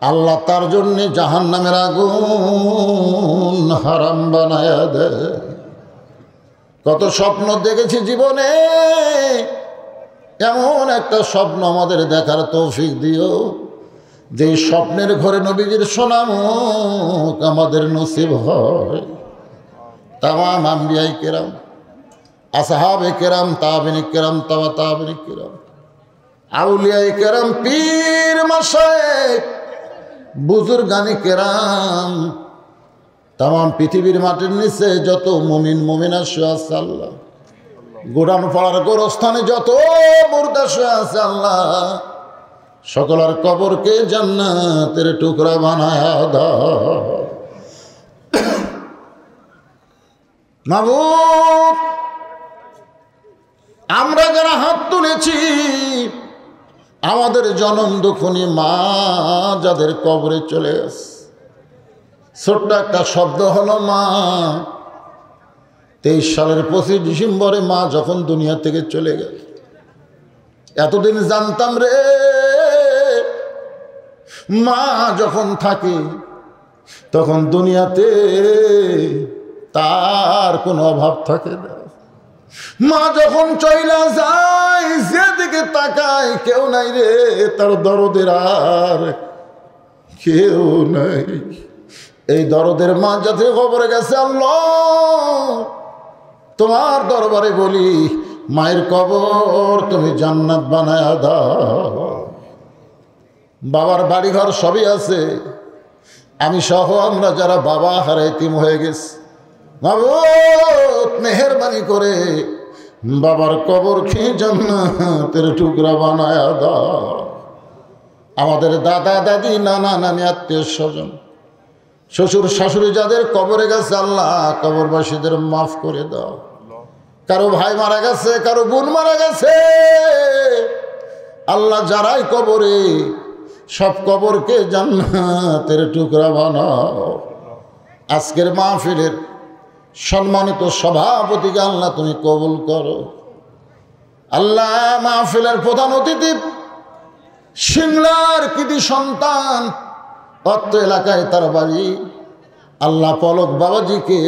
A: আল্লাহ তার জন্যে জাহান্নামের আগুন হারাম বানায়া দেয়। কত স্বপ্ন দেখেছি জীবনে, এমন একটা স্বপ্ন আমাদের দেখার তৌফিক দিও যে স্বপ্নের ঘরে নবীজির সুনামুখ আমাদের নসিব হয়। তামাম আম্বিয়ায়ে কেরাম, আসহাবে কেরাম, তাবিঈনে কেরাম, তাবিঈনে কেরাম, আউলিয়ায়ে কেরাম, পীর মাশায়েখ, বুজুর্গানে কেরাম, তামাম পৃথিবীর মাটির নিচে যত মুমিন মুমিনা শুয়ে আছে আল্লাহ, গোডাউন পাড়ার গোরস্থানে যত মুর্দা শুয়ে আছে আল্লাহ, সকলের কবরকে জান্নাতের টুকরা বানায়া দাও। মাবুদ, আমরা যারা হাত তুলেছি, আমাদের জনম দুঃখনী মা যাদের কবরে চলে গেছে, ছোট্ট একটা শব্দ হলো মা। 23 সালের 25 ডিসেম্বরে মা যখন দুনিয়া থেকে চলে গেল, এতদিন জানতাম রে মা যখন থাকে তখন দুনিয়াতে তার কোনো অভাব থাকে না। মা যখন চইলা যায়, যেদিকে তাকায় কেউ নাই রে, তার দরদের আর কেউ নাই। এই দরদের মা যাতে খবরে গেছে, আল্লাহ তোমার দরবারে বলি, মায়ের কবর তুমি জান্নাত বানায়া দাও। বাবার বাড়িঘর সবই আছে, আমি সহ আমরা যারা বাবা হারা এতিম হয়ে গেছি, মাবুদ মেহেরবানি করে বাবার কবর খেয়ে জান্নাতের টুকরা বানায়া দাও। আমাদের দাদা দাদি, নানা নানি, আত্মীয় স্বজন, শ্বশুর শাশুড়ি যাদের কবরে গেছে আল্লাহ কবরবাসীদের মাফ করে দাও। কারো ভাই মারা গেছে, কারো বোন মারা গেছে। আল্লাহ যারাই কবরে, সব কবরকে জান্নাতের টুকরা বানাও। আজকের মাহফিলের সম্মানিত সভাপতিকে আল্লাহ তুমি কবুল করো। আল্লাহ মাহফিলের প্রধান অতিথি সিংলার কৃতি সন্তান, অত্র এলাকায় তার বাড়ি, আল্লাহ পলক বাবাজিকে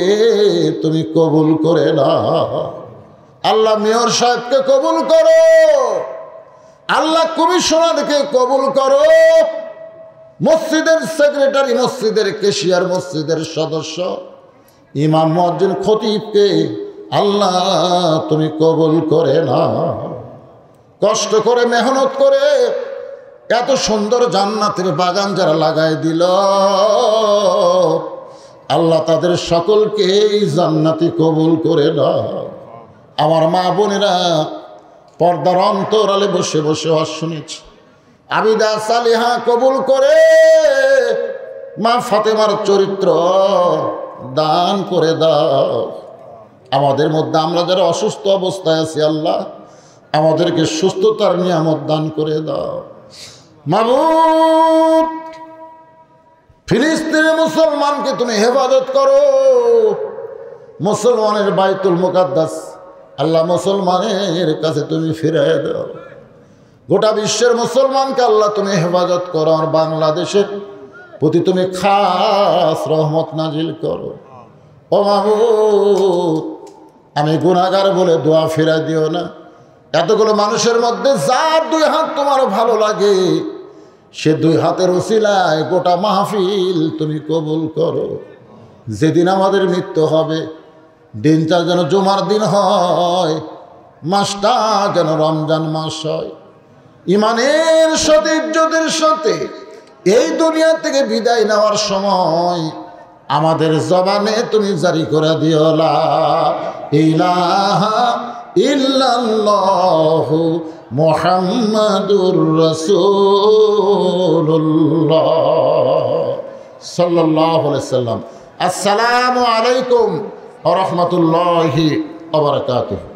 A: তুমি কবুল করে নাও। আল্লাহ মেয়র সাহেবকে কবুল করো, আল্লাহ কমিশনারকে কবুল করো, মসজিদের সেক্রেটারি, মসজিদের কেশিয়ার, মসজিদের সদস্য, ইমাম, মুয়াজ্জিন, খতিবকে আল্লাহ তুমি কবুল করে নাও। কষ্ট করে মেহনত করে এত সুন্দর জান্নাতের বাগান যারা লাগাই দিল, আল্লাহ তাদের সকলকে এই জান্নাতি কবুল করে নাও। আমার মা বোনেরা পর্দার অন্তরালে বসে বসে শুনেছি, আবিদা সালিহা কবুল করে মা ফাতেমার চরিত্র দান করে দাও। আমাদের মধ্যে আমরা যারা অসুস্থ অবস্থায় আছি, আল্লাহ আমাদেরকে সুস্থতার নিয়ামত দান করে দাও। মাবুদ, ফিলিস্তিনের মুসলমানকে তুমি হেফাজত করো। মুসলমানের বাইতুল মুকাদ্দাস আল্লাহ মুসলমানের কাছে তুমি ফিরিয়ে দাও। গোটা বিশ্বের মুসলমানকে আল্লাহ তুমি হেফাজত করো। আর বাংলাদেশের প্রতি তুমি খাস রহমত নাজিল করো। ও মাবুদ, আমি গুনাহগার বলে দোয়া ফিরা দিও না। এতগুলো মানুষের মধ্যে যার দুই হাত তোমার ভালো লাগে, সে দুই হাতের উসিলায় গোটা মাহফিল তুমি কবুল করো। যেদিন আমাদের মৃত্যু হবে, দিনটা যেন জুমার দিন হয়, মাসটা যেন রমজান মাস হয়। ইমানের সাথে, ইজ্জতের সাথে এই দুনিয়া থেকে বিদায় নেওয়ার সময় আমাদের জবানে তুমি জারি করে দিও, লা ইলাহা ইল্লাল্লাহু মুহাম্মাদুর রাসূলুল্লাহ সাল্লাল্লাহু আলাইহি সাল্লাম। আসসালামু আলাইকুম ওয়া রাহমাতুল্লাহি ওয়া বারাকাতুহু।